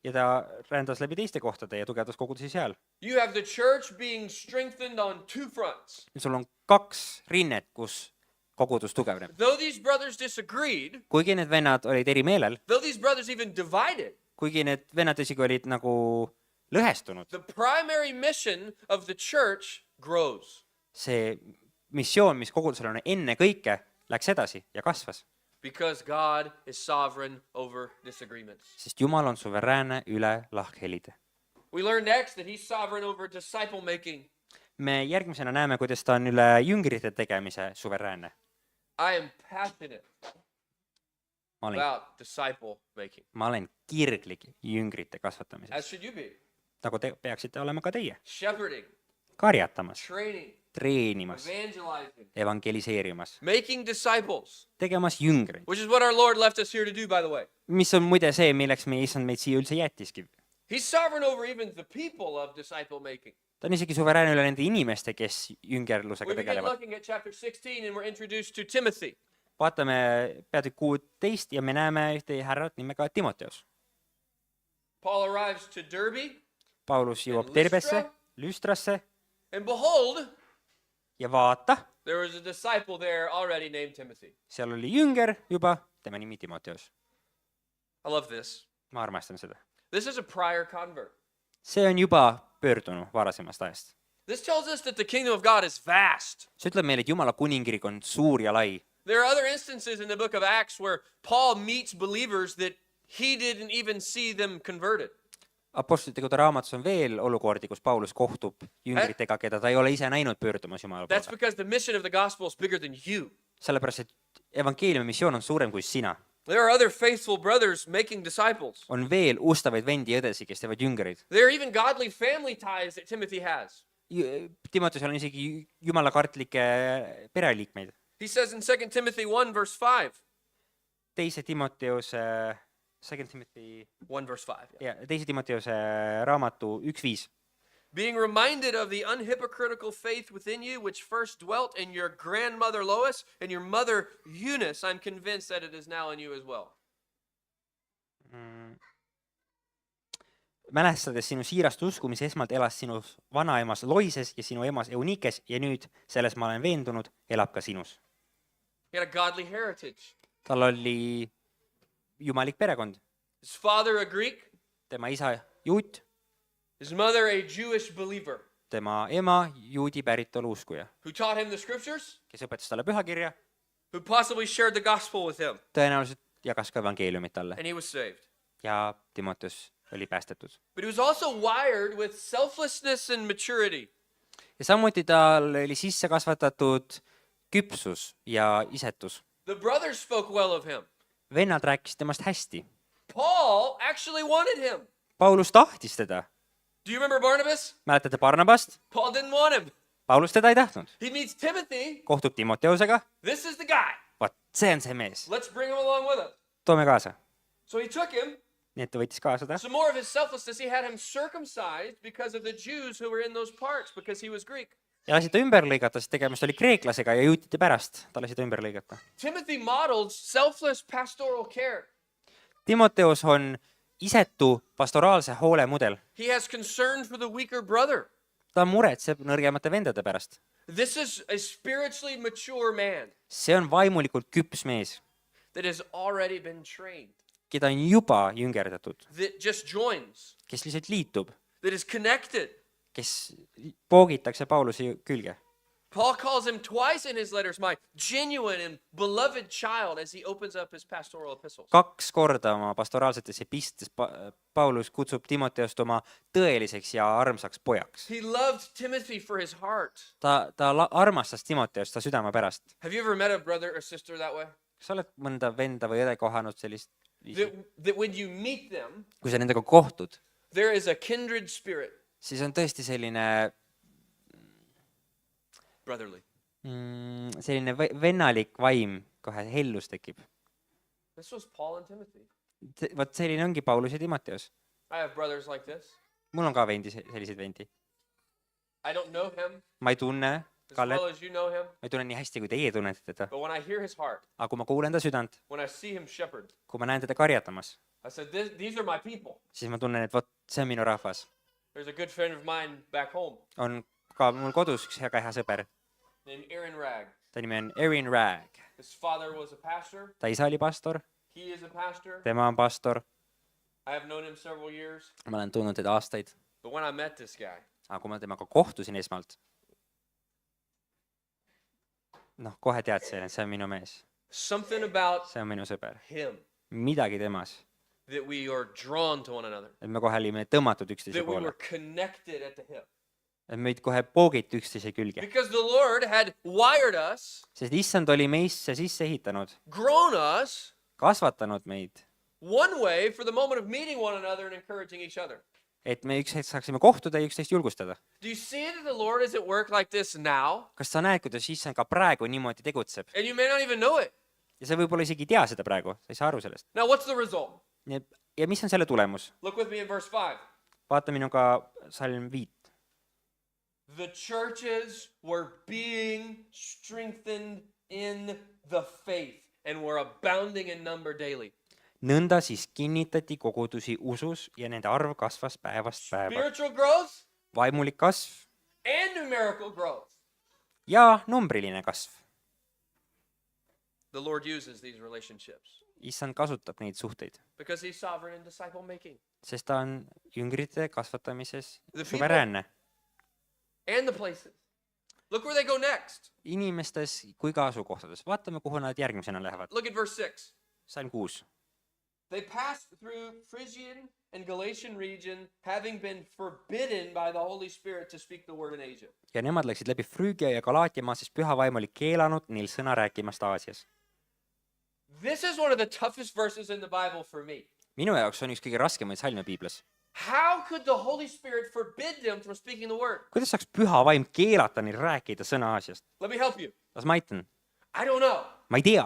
Speaker 2: Ja ta rändas läbi teiste kohtade ja tugevdas kogudusi seal.
Speaker 1: You have the church being strengthened on two fronts.
Speaker 2: Ja sul on kaks rinnet, kus kogudus tugevneb.
Speaker 1: Though these brothers disagreed,
Speaker 2: Kuigi need vennad olid eri meelel,
Speaker 1: though these brothers even divided,
Speaker 2: kuigi need vennad isegi olid nagu lõhestunud,
Speaker 1: the primary mission of the church grows.
Speaker 2: see missioon, mis kogudusel on enne kõike, läks edasi ja kasvas.
Speaker 1: Because God is sovereign over disagreements.
Speaker 2: Sest Jumal on suveräänne üle lahkhelide.
Speaker 1: We learn next that he's sovereign over disciple making.
Speaker 2: Me järgmisena näeme, kuidas ta on üle jüngrite tegemise suveräänne.
Speaker 1: I am passionate about disciple making.
Speaker 2: Ma olen kirglik jüngrite kasvatamises.
Speaker 1: As should you be.
Speaker 2: Nagu te peaksite olema ka teie.
Speaker 1: Shepherding,
Speaker 2: Karjatamas,
Speaker 1: training,
Speaker 2: treenimas,
Speaker 1: evangelizing,
Speaker 2: evangeliseerimas,
Speaker 1: making disciples,
Speaker 2: tegemas jüngreid.
Speaker 1: which is what our Lord left us here to do, by the way.
Speaker 2: Mis on muide see, milleks meie issand meid siia üldse jättiski.
Speaker 1: He's sovereign over even the people of disciple making.
Speaker 2: Ta on isegi suveräänne üle nende inimeste, kes jüngerlusega
Speaker 1: We begin
Speaker 2: tegelevad.
Speaker 1: looking at chapter 16 and we're introduced to Timothy.
Speaker 2: Vaatame peatükk 16 ja me näeme ühte härrat nimega Timoteus.
Speaker 1: Paul arrives to Derbe,
Speaker 2: Paulus jõuab
Speaker 1: And
Speaker 2: Terbesse,
Speaker 1: Lystra?
Speaker 2: Lüstrasse
Speaker 1: and behold,
Speaker 2: ja vaata,
Speaker 1: there was a disciple there already named Timothy.
Speaker 2: seal oli jünger juba, tema nimi Timoteus.
Speaker 1: I love this.
Speaker 2: Ma armastan seda.
Speaker 1: This is a prior convert.
Speaker 2: See on juba pöördunud varasemast ajast.
Speaker 1: This tells us that the kingdom of God is vast.
Speaker 2: See ütleb meile, et Jumala kuningriik on suur ja lai.
Speaker 1: There are other instances in the book of Acts where Paul meets believers that he didn't even see them converted.
Speaker 2: Apostlite Tegude raamatus on veel olukordi, kus Paulus kohtub jüngritega, keda ta ei ole ise näinud pöördumas Jumala
Speaker 1: That's
Speaker 2: poole.
Speaker 1: because the mission of the gospel is bigger than you.
Speaker 2: Sellepärast, et evangeeliumi missioon on suurem kui sina.
Speaker 1: There are other faithful brothers making disciples.
Speaker 2: On veel ustavaid vendi ja õdesi, kes teevad jüngereid.
Speaker 1: There are even godly family ties that Timothy has.
Speaker 2: Timoteusel on isegi Jumala kartlikke pereliikmeid.
Speaker 1: He says in 2 Timothy 1 verse 5.
Speaker 2: Teise Timoteuse, 2 Timothy,
Speaker 1: 1 verse 5.
Speaker 2: ja teise Timoteuse raamatu 1.5.
Speaker 1: Being reminded of the unhypocritical faith within you, which first dwelt in your grandmother Lois and your mother Eunice, I'm convinced that it is now in you as well.
Speaker 2: Mälestades sinu siirast usku, mis esmalt elas sinu vanaemas Loises ja sinu emas Eunikes ja nüüd selles ma olen veendunud, elab ka sinus.
Speaker 1: He had a godly heritage.
Speaker 2: Tal oli jumalik perekond.
Speaker 1: His father a Greek,
Speaker 2: Tema isa juut,
Speaker 1: His mother a Jewish believer
Speaker 2: tema ema juudi päritolu uskuja,
Speaker 1: who taught him the scriptures,
Speaker 2: kes õpetas talle pühakirja,
Speaker 1: who possibly shared the gospel with him,
Speaker 2: tõenäoliselt jagas ka evangeeliumit talle
Speaker 1: and he was saved.
Speaker 2: ja Timoteus oli päästetud.
Speaker 1: But he was also wired with selflessness and maturity.
Speaker 2: ja samuti tal oli sisse kasvatatud küpsus ja isetus.
Speaker 1: The brothers spoke well of him.
Speaker 2: vennad rääkisid temast hästi.
Speaker 1: Paul actually wanted him.
Speaker 2: Paulus tahtis teda.
Speaker 1: Do you remember Barnabas?
Speaker 2: mäletate Barnabast?
Speaker 1: Paul didn't want him.
Speaker 2: Paulus teda ei tahtnud.
Speaker 1: He meets Timothy.
Speaker 2: kohtub Timoteusega.
Speaker 1: This is the guy.
Speaker 2: Vot, see on see mees.
Speaker 1: Let's bring him along with us.
Speaker 2: toome kaasa.
Speaker 1: So he took him.
Speaker 2: nii et ta võttis kaasa ta.
Speaker 1: Some more of his selflessness. He had him circumcised because of the Jews who were in those parts because he was Greek.
Speaker 2: ja lasi ta ümber lõigata, sest tegemist oli kreeklasega ja juutide pärast ta lasi ta ümber lõigata.
Speaker 1: Timothy modeled selfless pastoral care.
Speaker 2: Timoteus on isetu pastoraalse hoole mudel.
Speaker 1: He has concern for the weaker brother.
Speaker 2: ta muretseb nõrgemate vendade pärast.
Speaker 1: This is a spiritually mature man
Speaker 2: see on vaimulikult küps mees,
Speaker 1: that has already been trained,
Speaker 2: keda on juba jüngerdatud,
Speaker 1: that just joins,
Speaker 2: kes lihtsalt liitub,
Speaker 1: that is connected.
Speaker 2: kes poogitakse Pauluse külge.
Speaker 1: Paul calls him twice in his letters my genuine and beloved child as he opens up his pastoral epistles.
Speaker 2: 2 korda oma pastoraalsetes epistes Paulus kutsub Timoteust oma tõeliseks ja armsaks pojaks.
Speaker 1: He loved Timothy for his heart.
Speaker 2: ta armastas Timoteust ta südame pärast.
Speaker 1: Have you ever met a brother or sister that way?
Speaker 2: kas sa oled mõnda venda või õde kohanud sellist viisi?
Speaker 1: That when you meet them,
Speaker 2: kui sa nendega kohtud,
Speaker 1: there is a kindred spirit,
Speaker 2: siis on tõesti selline
Speaker 1: brotherly.
Speaker 2: selline vennalik vaim, kohe hellus tekib.
Speaker 1: This was Paul and Timothy.
Speaker 2: Vot selline ongi Paulus ja Timoteus.
Speaker 1: I have brothers like this.
Speaker 2: mul on ka vendi, selliseid vendi.
Speaker 1: I don't know him
Speaker 2: ma ei tunne
Speaker 1: as
Speaker 2: Kallet,
Speaker 1: well as you know him,
Speaker 2: ma ei tunne nii hästi, kui teie tunnete teda.
Speaker 1: but when I hear his heart,
Speaker 2: aga kui ma kuulen ta südant,
Speaker 1: when I see him shepherd,
Speaker 2: kui ma näen teda karjatamas,
Speaker 1: I said, these are my people.
Speaker 2: siis ma tunnen, et vot see on minu rahvas.
Speaker 1: There's a good friend of mine back home
Speaker 2: on ka mul kodus üks väga hea sõber.
Speaker 1: named Aaron Ragg.
Speaker 2: ta nimi on Erin Ragg.
Speaker 1: His father was a pastor.
Speaker 2: ta isa oli pastor,
Speaker 1: He is a pastor.
Speaker 2: tema on pastor.
Speaker 1: I have known him several years.
Speaker 2: ma olen tundnud teda aastaid.
Speaker 1: But when I met this guy,
Speaker 2: aga kui ma temaga kohtusin esmalt, kohe teadsin, et see on minu mees.
Speaker 1: something about
Speaker 2: see on minu sõber.
Speaker 1: him
Speaker 2: midagi temas,
Speaker 1: that we are drawn to one another,
Speaker 2: et me kohe olime tõmmatud üksteise
Speaker 1: that we
Speaker 2: poole.
Speaker 1: were connected at the hip.
Speaker 2: et meid kohe poogiti üksteise külge.
Speaker 1: Because the Lord had wired us,
Speaker 2: sest issand oli meisse sisse ehitanud,
Speaker 1: grown us
Speaker 2: kasvatanud meid,
Speaker 1: one way for the moment of meeting one another and encouraging each other.
Speaker 2: et me üks hetk saaksime kohtuda ja üksteist julgustada.
Speaker 1: Do you see that the Lord is at work like this now?
Speaker 2: kas sa näed, kuidas issand ka praegu niimoodi tegutseb?
Speaker 1: And you may not even know it.
Speaker 2: ja sa võib-olla isegi ei tea seda praegu, sa ei saa aru sellest.
Speaker 1: Now, what's the result?
Speaker 2: ja mis on selle tulemus?
Speaker 1: Look with me in verse 5.
Speaker 2: vaata minuga salm 5.
Speaker 1: The churches were being strengthened in the faith and were abounding in number daily.
Speaker 2: nõnda siis kinnitati kogudusi usus ja nende arv kasvas päevast päeva.
Speaker 1: Spiritual growth
Speaker 2: vaimulik kasv
Speaker 1: and numerical growth.
Speaker 2: ja numbriline kasv.
Speaker 1: The Lord uses these relationships
Speaker 2: issand kasutab neid suhteid,
Speaker 1: because he's sovereign in disciple making.
Speaker 2: sest ta on jüngrite kasvatamises
Speaker 1: The people-
Speaker 2: suveräänne.
Speaker 1: And the places. Look where they go next.
Speaker 2: inimestes kui ka asukohtades. vaatame, kuhu nad järgmisena lähevad.
Speaker 1: Look at verse 6.
Speaker 2: salm 6.
Speaker 1: They passed through Phrygian and Galatian region, having been forbidden by the Holy Spirit to speak the word in Asia.
Speaker 2: ja nemad läksid läbi Früügia ja Galaatia maa, sest püha vaim oli keelanud neil sõna rääkimast Aasias.
Speaker 1: This is one of the toughest verses in the Bible for me.
Speaker 2: minu jaoks on üks kõige raskemaid salme piiblis.
Speaker 1: How could the Holy Spirit forbid them from speaking the word?
Speaker 2: kuidas saaks püha vaim keelata neil rääkida sõna Aasiast?
Speaker 1: Let me help you.
Speaker 2: las ma aitan.
Speaker 1: I don't know,
Speaker 2: ma ei tea,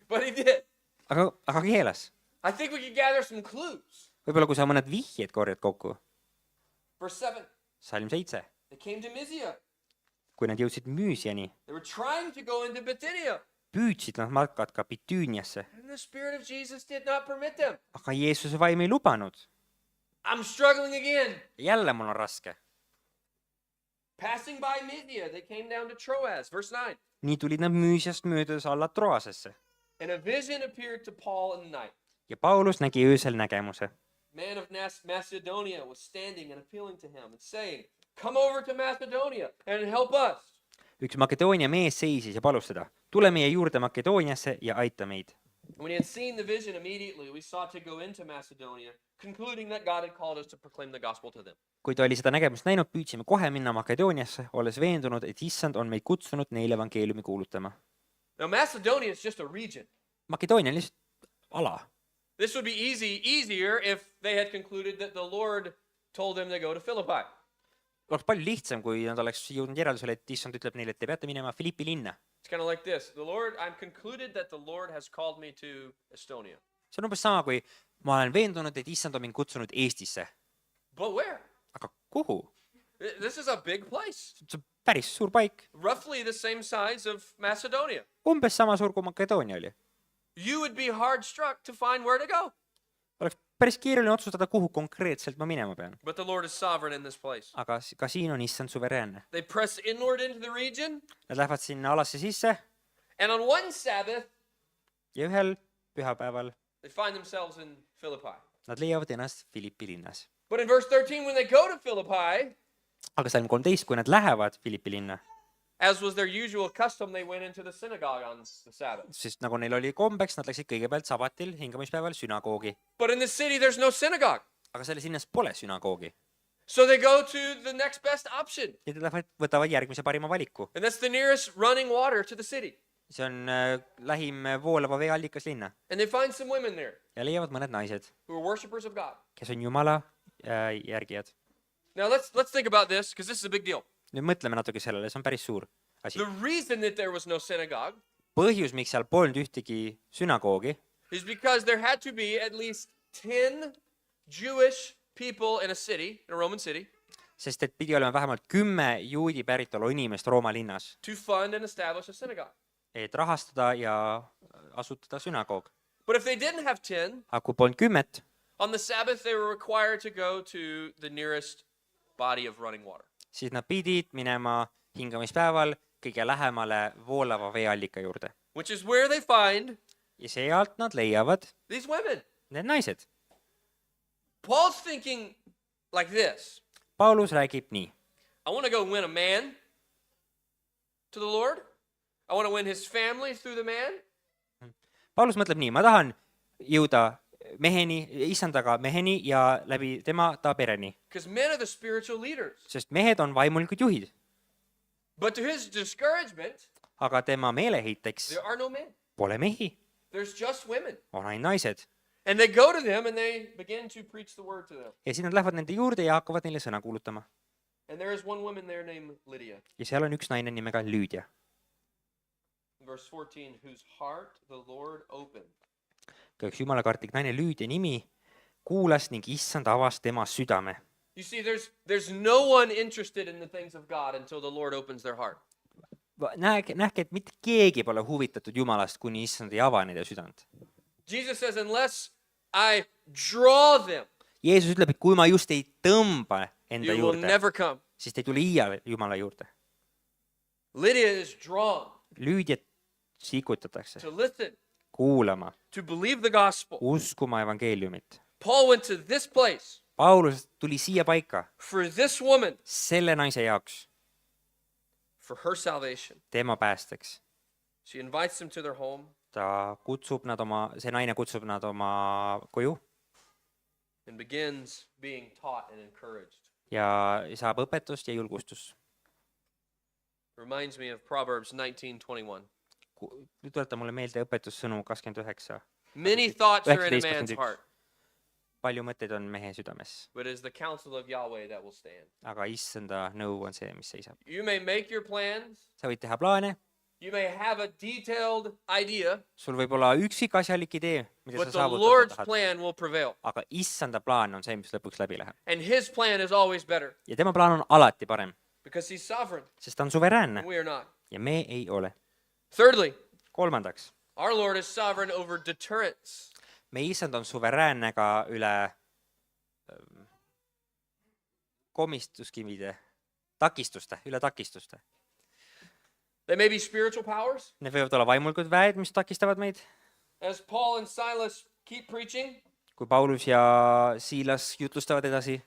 Speaker 1: but he did.
Speaker 2: aga keelas.
Speaker 1: I think we could gather some clues.
Speaker 2: võib-olla kui sa mõned vihjed korjad kokku.
Speaker 1: Verse 7.
Speaker 2: salm 7.
Speaker 1: They came to Mysia.
Speaker 2: kui nad jõudsid Müüsiani,
Speaker 1: They were trying to go into Bithynia,
Speaker 2: püüdsid nad matkad ka Bitüüniasse,
Speaker 1: and the Spirit of Jesus did not permit them.
Speaker 2: aga Jeesuse vaim ei lubanud.
Speaker 1: I'm struggling again.
Speaker 2: jälle mul on raske.
Speaker 1: Passing by Mysia, they came down to Troas. Verse 9.
Speaker 2: nii tulid nad Müüsiast möödas alla Troasesse
Speaker 1: And a vision appeared to Paul in the night.
Speaker 2: ja Paulus nägi öösel nägemuse.
Speaker 1: man of Macedonia was standing and appealing to him and saying, "Come over to Macedonia and help us."
Speaker 2: üks Makedoonia mees seisis ja palus teda, tule meie juurde Makedooniasse ja aita meid.
Speaker 1: When he had seen the vision, immediately we sought to go into Macedonia, concluding that God had called us to proclaim the gospel to them.
Speaker 2: kui ta oli seda nägemust näinud, püüdsime kohe minna Makedooniasse, olles veendunud, et issand on meid kutsunud neile evangeeliumi kuulutama.
Speaker 1: Now, Macedonia is just a region.
Speaker 2: Makedoonia on lihtsalt ala.
Speaker 1: This would be easier if they had concluded that the Lord told them to go to Philippi.
Speaker 2: Oleks palju lihtsam, kui nad oleks jõudnud järeldusele, et issand ütleb neile, et te peate minema Philippi linna.
Speaker 1: It's kind of like this. I'm concluded that the Lord has called me to Estonia.
Speaker 2: See on umbes sama, kui ma olen veendunud, et issand on mind kutsunud Eestisse.
Speaker 1: But where?
Speaker 2: Aga kuhu?
Speaker 1: This is a big place.
Speaker 2: See on päris suur paik.
Speaker 1: Roughly the same size of Macedonia.
Speaker 2: Umbes sama suur, kui Makedoonia oli.
Speaker 1: You would be hard struck to find where to go.
Speaker 2: Oleks päris keeruline otsustada, kuhu konkreetselt ma minema pean.
Speaker 1: But the Lord is sovereign in this place.
Speaker 2: Aga ka siin on issand suveräänne.
Speaker 1: They press inward into the region.
Speaker 2: Nad lähevad sinna alasse sisse
Speaker 1: And on one Sabbath,
Speaker 2: ja ühel pühapäeval
Speaker 1: they find themselves in Philippi.
Speaker 2: nad leiavad ennast Philippi linnas.
Speaker 1: But in verse 13, when they go to Philippi,
Speaker 2: Aga salm 13, kui nad lähevad Philippi linna,
Speaker 1: as was their usual custom, they went into the synagogue on the Sabbath.
Speaker 2: sest nagu neil oli kombeks, nad läksid kõigepealt sabatil, hingamispäeval sünagoogi.
Speaker 1: But in the city, there's no synagogue.
Speaker 2: Aga selles linnas pole sünagoogi.
Speaker 1: So they go to the next best option.
Speaker 2: Ja nad võtavad järgmise parima valiku.
Speaker 1: And that's the nearest running water to the city.
Speaker 2: See on lähim voolava veeallikas linna.
Speaker 1: And they find some women there
Speaker 2: Ja leiavad mõned naised,
Speaker 1: who are worshipers of God.
Speaker 2: kes on Jumala järgijad.
Speaker 1: Now let's think about this, because this is a big deal.
Speaker 2: Nüüd mõtleme natuke sellele, see on päris suur asi.
Speaker 1: The reason that there was no synagogue
Speaker 2: Põhjus, miks seal polnud ühtegi sünagoogi,
Speaker 1: is because there had to be at least 10 Jewish people in a city, in a Roman city,
Speaker 2: sest et pidi olema vähemalt 10 juudi päritolu inimest Rooma linnas,
Speaker 1: to fund and establish a synagogue.
Speaker 2: et rahastada ja asutada sünagoog.
Speaker 1: But if they didn't have 10,
Speaker 2: Aga kui polnud 10,
Speaker 1: on the Sabbath they were required to go to the nearest body of running water.
Speaker 2: siis nad pidid minema hingamispäeval kõige lähemale voolava veeallika juurde.
Speaker 1: Which is where they find
Speaker 2: Ja sealt nad leiavad
Speaker 1: these women.
Speaker 2: need naised.
Speaker 1: Paul's thinking like this.
Speaker 2: Paulus räägib nii.
Speaker 1: I want to go win a man to the Lord. I want to win his family through the man.
Speaker 2: Paulus mõtleb nii, ma tahan jõuda meheni, issandaga meheni ja läbi tema ta pereni.
Speaker 1: Because men are the spiritual leaders.
Speaker 2: Sest mehed on vaimulikud juhid.
Speaker 1: But to his discouragement,
Speaker 2: Aga tema meeleheiteks
Speaker 1: there are no men.
Speaker 2: pole mehi,
Speaker 1: There's just women.
Speaker 2: on ainult naised.
Speaker 1: And they go to them and they begin to preach the word to them.
Speaker 2: Ja siis nad lähevad nende juurde ja hakkavad neile sõna kuulutama.
Speaker 1: And there is one woman there named Lydia.
Speaker 2: Ja seal on üks naine nimega Lüüdia.
Speaker 1: Verse 14, whose heart the Lord opened.
Speaker 2: Ka üks jumalakartlik naine Lüüdia nimi kuulas ning issand avas tema südame.
Speaker 1: You see, there's no one interested in the things of God until the Lord opens their heart.
Speaker 2: Nähke, et mitte keegi pole huvitatud Jumalast, kuni issand ei ava nende südant.
Speaker 1: Jesus says, unless I draw them,
Speaker 2: Jeesus ütleb, et kui ma just ei tõmba enda
Speaker 1: you will
Speaker 2: juurde,
Speaker 1: never come.
Speaker 2: siis te ei tule iial Jumala juurde.
Speaker 1: Lydia is drawn
Speaker 2: Lüüdiat sikutatakse
Speaker 1: to listen,
Speaker 2: kuulama,
Speaker 1: to believe the gospel.
Speaker 2: uskuma evangeeliumit.
Speaker 1: Paul went to this place
Speaker 2: Paulus tuli siia paika
Speaker 1: for this woman,
Speaker 2: selle naise jaoks,
Speaker 1: for her salvation.
Speaker 2: tema päästeks.
Speaker 1: She invites them to their home
Speaker 2: See naine kutsub nad oma koju
Speaker 1: and begins being taught and encouraged.
Speaker 2: ja saab õpetust ja julgustust.
Speaker 1: Reminds me of Proverbs 19:21.
Speaker 2: Tuleta mulle meelde õpetussõnu 29.
Speaker 1: Many thoughts are in a
Speaker 2: 19,
Speaker 1: man's
Speaker 2: 21.
Speaker 1: heart,
Speaker 2: Palju mõtteid on mehe südames,
Speaker 1: but it is the counsel of Yahweh that will stand.
Speaker 2: aga issanda nõu on see, mis seisab.
Speaker 1: You may make your plans.
Speaker 2: Sa võid teha plaane,
Speaker 1: You may have a detailed idea,
Speaker 2: sul võib olla üksikasjalik idee, mida
Speaker 1: but
Speaker 2: sa
Speaker 1: the
Speaker 2: saavutada
Speaker 1: Lord's
Speaker 2: tahad,
Speaker 1: plan will prevail.
Speaker 2: aga issanda plaan on see, mis lõpuks läbi läheb.
Speaker 1: And his plan is always better
Speaker 2: Ja tema plaan on alati parem,
Speaker 1: because he's sovereign.
Speaker 2: sest ta on suveräänne
Speaker 1: We are not.
Speaker 2: ja me ei ole.
Speaker 1: Thirdly,
Speaker 2: Kolmandaks,
Speaker 1: our Lord is sovereign over deterrence.
Speaker 2: meie issand on suveräänne ka üle komistuskivide, üle takistuste.
Speaker 1: They may be spiritual powers.
Speaker 2: Need võivad olla vaimulikud väed, mis takistavad meid.
Speaker 1: As Paul and Silas keep preaching,
Speaker 2: kui Paulus ja Siilas jutlustavad edasi,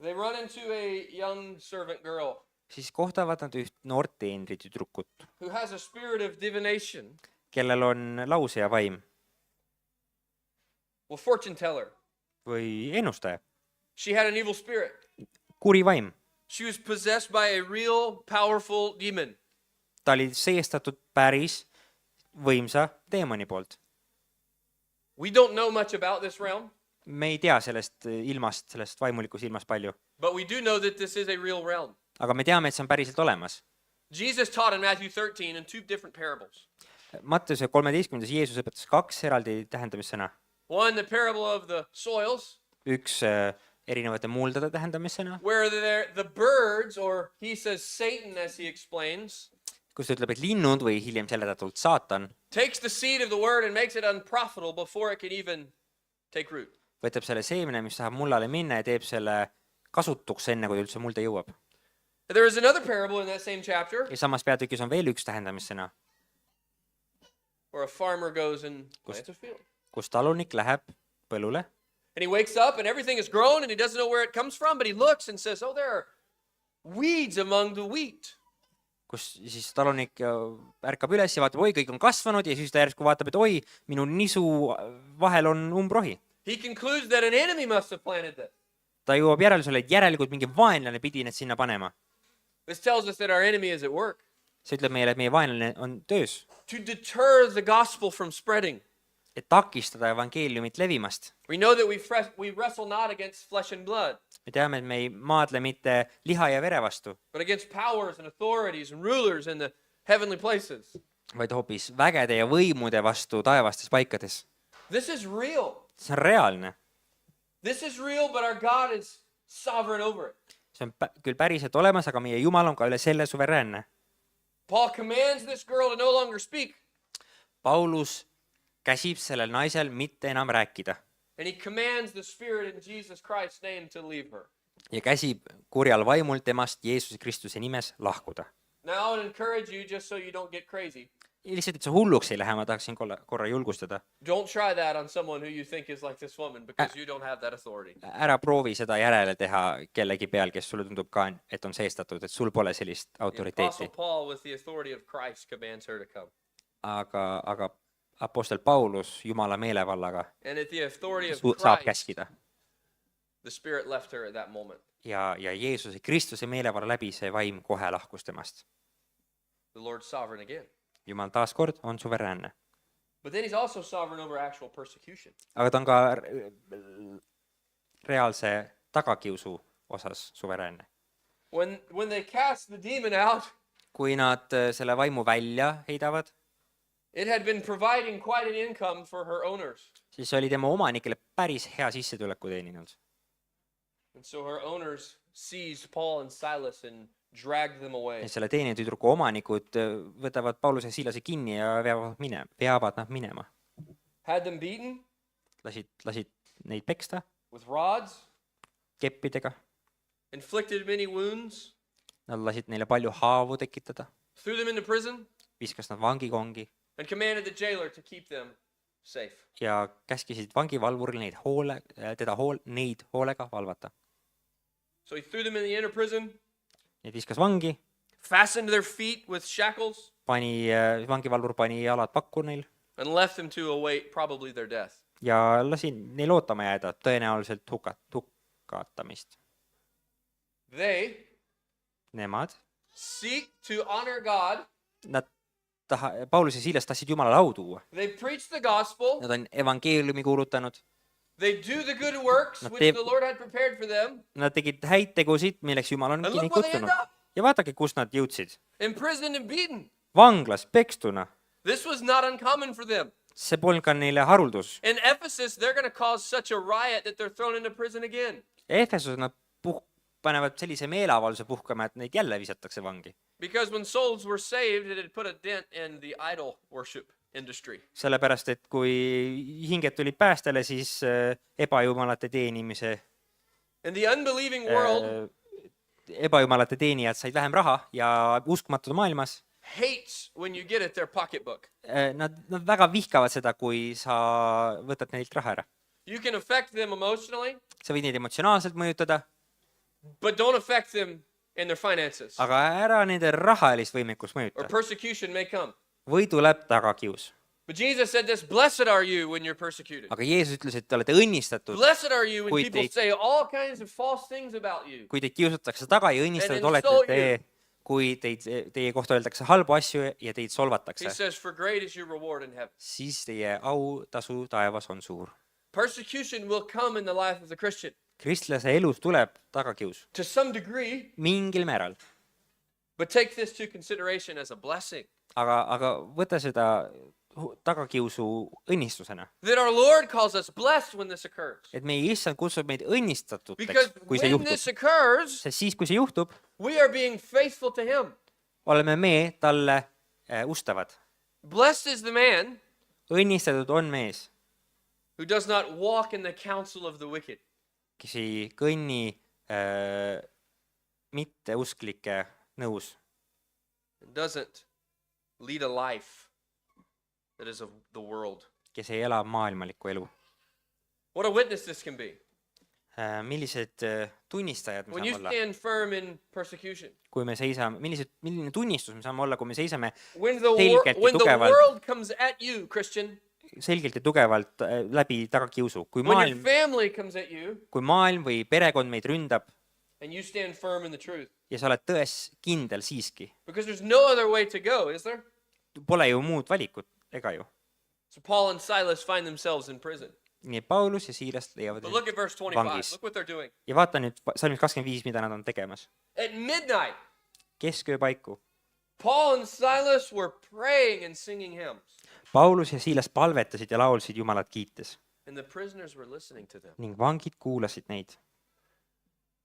Speaker 1: they run into a young servant girl
Speaker 2: siis kohtavad nad üht noort teenrit tüdrukut,
Speaker 1: who has a spirit of divination.
Speaker 2: kellel on lauseja vaim
Speaker 1: Well, fortune teller.
Speaker 2: või ennustaja,
Speaker 1: She had an evil spirit.
Speaker 2: kuri vaim.
Speaker 1: She was possessed by a real powerful demon.
Speaker 2: Ta oli seestatud päris võimsa teemani poolt.
Speaker 1: We don't know much about this realm,
Speaker 2: Me ei tea sellest ilmast, sellest vaimulikust ilmast palju,
Speaker 1: but we do know that this is a real realm.
Speaker 2: aga me teame, et see on päriselt olemas.
Speaker 1: Jesus taught in Matthew 13 in two different parables.
Speaker 2: Mattuse 13. Jeesus õpetas 2 eraldi tähendamissõna.
Speaker 1: One, the parable of the soils,
Speaker 2: Üks erinevate muldade tähendamissõna,
Speaker 1: where the birds, or he says Satan as he explains,
Speaker 2: kus ta ütleb, et linnud või hiljem seletatult saatan
Speaker 1: takes the seed of the word and makes it unprofitable before it can even take root.
Speaker 2: võtab selle seemne, mis tahab mullale minna ja teeb selle kasutuks enne, kui ta üldse mulda jõuab.
Speaker 1: There is another parable in that same chapter
Speaker 2: Ja samas peatükis on veel üks tähendamissõna,
Speaker 1: where a farmer goes and plants a field.
Speaker 2: kus talunik läheb põllule
Speaker 1: And he wakes up and everything is grown and he doesn't know where it comes from, but he looks and says, oh, there are weeds among the wheat.
Speaker 2: kus siis talunik ärkab üles ja vaatab, oi, kõik on kasvanud ja siis ta järsku vaatab, et oi, minu nisu vahel on umbrohi.
Speaker 1: He concludes that an enemy must have planted them.
Speaker 2: Ta jõuab järeldusele, et järelikult mingi vaenlane pidi need sinna panema.
Speaker 1: This tells us that our enemy is at work
Speaker 2: See ütleb meile, et meie vaenlane on töös,
Speaker 1: to deter the gospel from spreading.
Speaker 2: et takistada evangeeliumit levimast.
Speaker 1: We know that we wrestle not against flesh and blood,
Speaker 2: Me teame, et me ei maadle mitte liha ja vere vastu,
Speaker 1: but against powers and authorities and rulers in the heavenly places.
Speaker 2: vaid hoopis vägede ja võimude vastu taevastes paikades.
Speaker 1: This is real.
Speaker 2: See on reaalne.
Speaker 1: This is real, but our God is sovereign over it.
Speaker 2: See on küll päriselt olemas, aga meie Jumal on ka üle selle suveräänne.
Speaker 1: Paul commands this girl to no longer speak,
Speaker 2: Paulus käsib sellel naisel mitte enam rääkida
Speaker 1: and he commands the spirit in Jesus Christ's name to leave her.
Speaker 2: ja käsib kurjal vaimul temast Jeesuse Kristuse nimes lahkuda.
Speaker 1: Now I would encourage you, just so you don't get crazy,
Speaker 2: Ja lihtsalt, et see hulluks ei lähe, ma tahaksin korra julgustada.
Speaker 1: don't try that on someone who you think is like this woman, because you don't have that authority.
Speaker 2: Ära proovi seda järele teha kellegi peal, kes sulle tundub ka, et on seestatud, et sul pole sellist
Speaker 1: The Apostle
Speaker 2: autoriteeti.
Speaker 1: Paul, with the authority of Christ, commands her to come.
Speaker 2: Aga apostel Paulus Jumala meelevallaga
Speaker 1: And at the authority of
Speaker 2: saab
Speaker 1: Christ,
Speaker 2: käskida.
Speaker 1: the spirit left her at that moment.
Speaker 2: Ja Jeesuse Kristuse meelevalla läbi see vaim kohe lahkus temast.
Speaker 1: The Lord's sovereign again.
Speaker 2: Jumal taaskord on suveräänne.
Speaker 1: But then he's also sovereign over actual persecution.
Speaker 2: Aga ta on ka reaalse tagakiusu osas suveräänne.
Speaker 1: When they cast the demon out,
Speaker 2: Kui nad selle vaimu välja heidavad,
Speaker 1: it had been providing quite an income for her owners.
Speaker 2: siis oli tema omanikele päris hea sissetuleku teeninud.
Speaker 1: And so her owners seized Paul and Silas and dragged them away.
Speaker 2: Ja selle teenitüdruku omanikud võtavad Pauluse ja Siilase kinni ja veavad nad minema.
Speaker 1: Had them beaten
Speaker 2: Lasid neid peksta
Speaker 1: with rods,
Speaker 2: keppidega,
Speaker 1: inflicted many wounds,
Speaker 2: nad lasid neile palju haavu tekitada,
Speaker 1: threw them into prison,
Speaker 2: viskas nad vangikongi
Speaker 1: and commanded the jailer to keep them safe.
Speaker 2: ja käskisid vangivalvuril neid hoolega valvata.
Speaker 1: So he threw them in the inner prison,
Speaker 2: Neid viskas vangi,
Speaker 1: fastened their feet with shackles,
Speaker 2: vangivalvur pani jalad pakku neil
Speaker 1: and left them to await probably their death.
Speaker 2: ja lasi neil ootama jääda tõenäoliselt hukatamist.
Speaker 1: They
Speaker 2: Nemad,
Speaker 1: seek to honor God.
Speaker 2: Paulus ja Siilas tahtsid Jumalale au tuua.
Speaker 1: They preach the gospel.
Speaker 2: Nad on evangeeliumi kuulutanud.
Speaker 1: They do the good works which the Lord had prepared for them.
Speaker 2: Nad tegid häid tegusid, milleks Jumal on
Speaker 1: And
Speaker 2: kinni
Speaker 1: look where they end
Speaker 2: kutsunud.
Speaker 1: up.
Speaker 2: Ja vaadake, kus nad jõudsid.
Speaker 1: Imprisoned and beaten.
Speaker 2: Vanglas, pekstuna.
Speaker 1: This was not uncommon for them.
Speaker 2: See polnud ka neile haruldus.
Speaker 1: In Ephesus, they're going to cause such a riot that they're thrown into prison again.
Speaker 2: Efesus nad panevad sellise meeleavalduse puhkama, et neid jälle visatakse vangi.
Speaker 1: Because when souls were saved, it had put a dent in the idol worship industry.
Speaker 2: Sellepärast, et kui hinged tulid päästele, siis ebajumalate teenimise,
Speaker 1: In the unbelieving world,
Speaker 2: ebajumalate teenijad said vähem raha ja uskmatud maailmas
Speaker 1: hates when you get at their pocketbook.
Speaker 2: nad väga vihkavad seda, kui sa võtad neilt raha ära.
Speaker 1: You can affect them emotionally,
Speaker 2: sa võid neid emotsionaalselt mõjutada,
Speaker 1: but don't affect them in their finances.
Speaker 2: aga ära nende rahalist võimekust
Speaker 1: Or
Speaker 2: mõjuta.
Speaker 1: persecution may come.
Speaker 2: Või tuleb tagakius.
Speaker 1: But Jesus said this, blessed are you when you're persecuted.
Speaker 2: Aga Jeesus ütles, et te olete õnnistatud,
Speaker 1: Blessed are you when
Speaker 2: Kui
Speaker 1: people
Speaker 2: teid-
Speaker 1: say all kinds of false things about you.
Speaker 2: kui teid kiusatakse taga ja õnnistatud
Speaker 1: And
Speaker 2: olete
Speaker 1: insult
Speaker 2: te, kui teie kohta öeldakse halbu asju ja teid
Speaker 1: He
Speaker 2: solvatakse,
Speaker 1: says, for great is your reward in heaven.
Speaker 2: siis teie autasu taevas on suur.
Speaker 1: Persecution will come in the life of the Christian
Speaker 2: Kristlase elus tuleb tagakius
Speaker 1: to some degree,
Speaker 2: mingil määral,
Speaker 1: but take this to consideration as a blessing.
Speaker 2: aga võta seda tagakiusu õnnistusena,
Speaker 1: That our Lord calls us blessed when this occurs.
Speaker 2: et meie issand kutsub meid õnnistatuteks,
Speaker 1: Because
Speaker 2: kui see
Speaker 1: when
Speaker 2: juhtub,
Speaker 1: this occurs,
Speaker 2: sest siis, kui see juhtub,
Speaker 1: we are being faithful to Him.
Speaker 2: oleme me talle ustavad.
Speaker 1: Blessed is the man
Speaker 2: Õnnistatud on mees,
Speaker 1: who does not walk in the counsel of the wicked,
Speaker 2: kes ei kõnni mitteusklike nõus,
Speaker 1: and doesn't lead a life that is of the world.
Speaker 2: kes ei ela maailmalikku elu.
Speaker 1: What a witness this can be.
Speaker 2: Millised tunnistajad me
Speaker 1: When
Speaker 2: saame
Speaker 1: you
Speaker 2: olla,
Speaker 1: stand firm in persecution.
Speaker 2: kui me seisame, milline tunnistus me saame olla, kui me seisame
Speaker 1: When the,
Speaker 2: Selgelt ja
Speaker 1: when the
Speaker 2: tugevalt.
Speaker 1: world comes at you, Christian,
Speaker 2: selgelt ja tugevalt läbi tagakiusu.
Speaker 1: when your
Speaker 2: Maailm,
Speaker 1: family comes at you,
Speaker 2: kui maailm või perekond meid ründab
Speaker 1: and you stand firm in the truth.
Speaker 2: ja sa oled tões kindel siiski,
Speaker 1: Because there's no other way to go, is there?
Speaker 2: pole ju muud valikut, ega ju.
Speaker 1: So Paul and Silas find themselves in prison.
Speaker 2: Nii Paulus ja Siilas leiavad
Speaker 1: But look at verse 25.
Speaker 2: vangis.
Speaker 1: Look what they're doing.
Speaker 2: Ja vaata nüüd salmis 25, mida nad on tegemas.
Speaker 1: At midnight,
Speaker 2: Kesköö paiku.
Speaker 1: Paul and Silas were praying and singing hymns,
Speaker 2: Paulus ja Siilas palvetasid ja laulsid Jumalat kiites
Speaker 1: and the prisoners were listening to them.
Speaker 2: ning vangid kuulasid neid.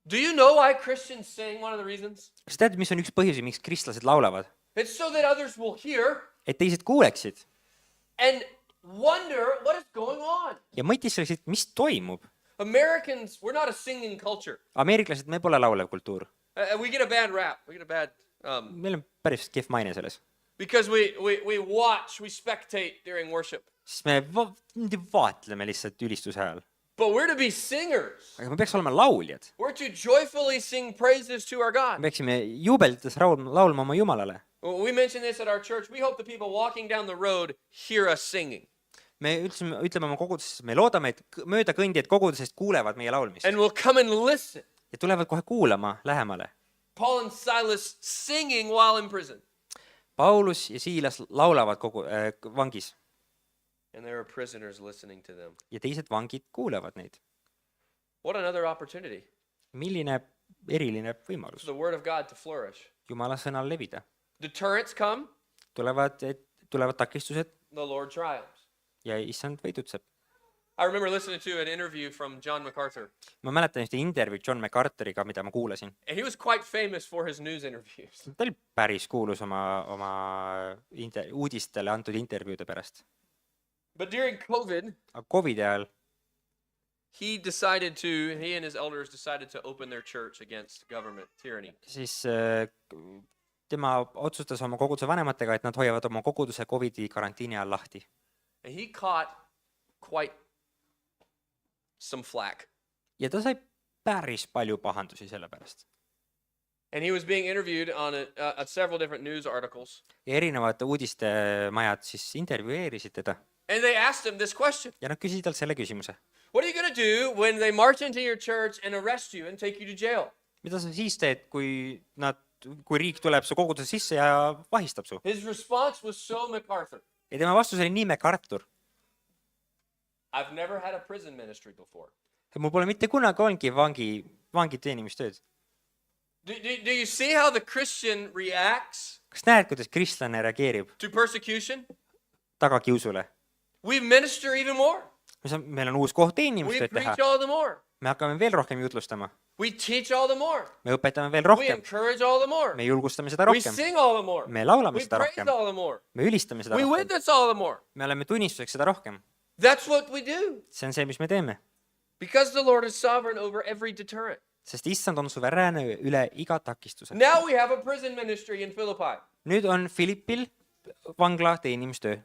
Speaker 1: Do you know why Christians sing? One of the reasons?
Speaker 2: Kas tead, mis on üks põhjusi, miks kristlased laulavad?
Speaker 1: It's so that others will hear
Speaker 2: Et teised kuuleksid
Speaker 1: and wonder what is going on.
Speaker 2: ja mõtiskleksid, mis toimub.
Speaker 1: Americans, we're not a singing culture.
Speaker 2: Ameeriklased, me pole laulev kultuur.
Speaker 1: We get a bad rap. We get a bad,
Speaker 2: Meil on päris kehv maine selles.
Speaker 1: because we watch, we spectate during worship.
Speaker 2: Siis me vaatleme lihtsalt ülistuse ajal.
Speaker 1: But we're to be singers.
Speaker 2: Aga me peaks olema lauljad.
Speaker 1: We're to joyfully sing praises to our God.
Speaker 2: Me peaksime juubeldates laulma oma Jumalale.
Speaker 1: We mentioned this at our church. We hope the people walking down the road hear us singing
Speaker 2: Me ütleme oma koguduses, me loodame, et mööda kõndijad kogudusest kuulevad meie laulmist
Speaker 1: and will come and listen.
Speaker 2: ja tulevad kohe kuulama lähemale.
Speaker 1: Paul and Silas singing while in prison.
Speaker 2: Paulus ja Siilas laulavad vangis
Speaker 1: And there are prisoners listening to them.
Speaker 2: ja teised vangid kuulevad neid.
Speaker 1: What another opportunity
Speaker 2: Milline eriline
Speaker 1: for
Speaker 2: võimalus
Speaker 1: the word of God to flourish.
Speaker 2: Jumala sõnal levida.
Speaker 1: Deterrents come,
Speaker 2: Tulevad takistused
Speaker 1: the Lord triumphs.
Speaker 2: ja issand võidutseb.
Speaker 1: I remember listening to an interview from John MacArthur,
Speaker 2: Ma mäletan ühte intervjuud John MacArthuriga, mida ma kuulasin.
Speaker 1: and he was quite famous for his news interviews.
Speaker 2: Ta oli päris kuulus oma uudistele antud intervjuude pärast.
Speaker 1: But during COVID,
Speaker 2: Aga Covidi ajal
Speaker 1: he and his elders decided to open their church against government tyranny.
Speaker 2: siis tema otsustas oma koguduse vanematega, et nad hoiavad oma koguduse Covidi karantiini ajal lahti.
Speaker 1: And he caught quite some flack.
Speaker 2: Ja ta sai päris palju pahandusi selle pärast.
Speaker 1: And he was being interviewed on several different news articles.
Speaker 2: Ja erinevad uudistemajad siis intervjueerisid teda.
Speaker 1: And they asked him this question.
Speaker 2: Ja nad küsisid talt selle küsimuse.
Speaker 1: What are you going to do when they march into your church and arrest you and take you to jail?
Speaker 2: Mida sa siis teed, kui riik tuleb su koguduse sisse ja vahistab su?
Speaker 1: His response was so MacArthur.
Speaker 2: Ja tema vastus oli nii MacArthur.
Speaker 1: I've never had a prison ministry before.
Speaker 2: Mul pole mitte kunagi olnudki vangi teenimistööd.
Speaker 1: Do you see how the Christian reacts
Speaker 2: Kas näed, kuidas kristlane reageerib
Speaker 1: to persecution?
Speaker 2: tagakiusule?
Speaker 1: We minister even more.
Speaker 2: Meil on uus koht
Speaker 1: We
Speaker 2: teenimistööd teha.
Speaker 1: preach all the more.
Speaker 2: Me hakkame veel rohkem jutlustama.
Speaker 1: We teach all the more.
Speaker 2: Me õpetame veel
Speaker 1: We
Speaker 2: rohkem.
Speaker 1: encourage all the more.
Speaker 2: Me julgustame seda
Speaker 1: We
Speaker 2: rohkem.
Speaker 1: sing all the more.
Speaker 2: Me laulame
Speaker 1: We
Speaker 2: seda
Speaker 1: praise
Speaker 2: rohkem.
Speaker 1: all the more.
Speaker 2: Me ülistame seda
Speaker 1: We
Speaker 2: rohkem.
Speaker 1: witness all the more.
Speaker 2: Me oleme tunnistuseks seda rohkem.
Speaker 1: That's what we do.
Speaker 2: See on see, mis me teeme.
Speaker 1: Because the Lord is sovereign over every deterrent.
Speaker 2: Sest issand on suveräänne üle iga takistuse.
Speaker 1: Now we have a prison ministry in Philippi.
Speaker 2: Nüüd on Philippil vangla teenimistöö.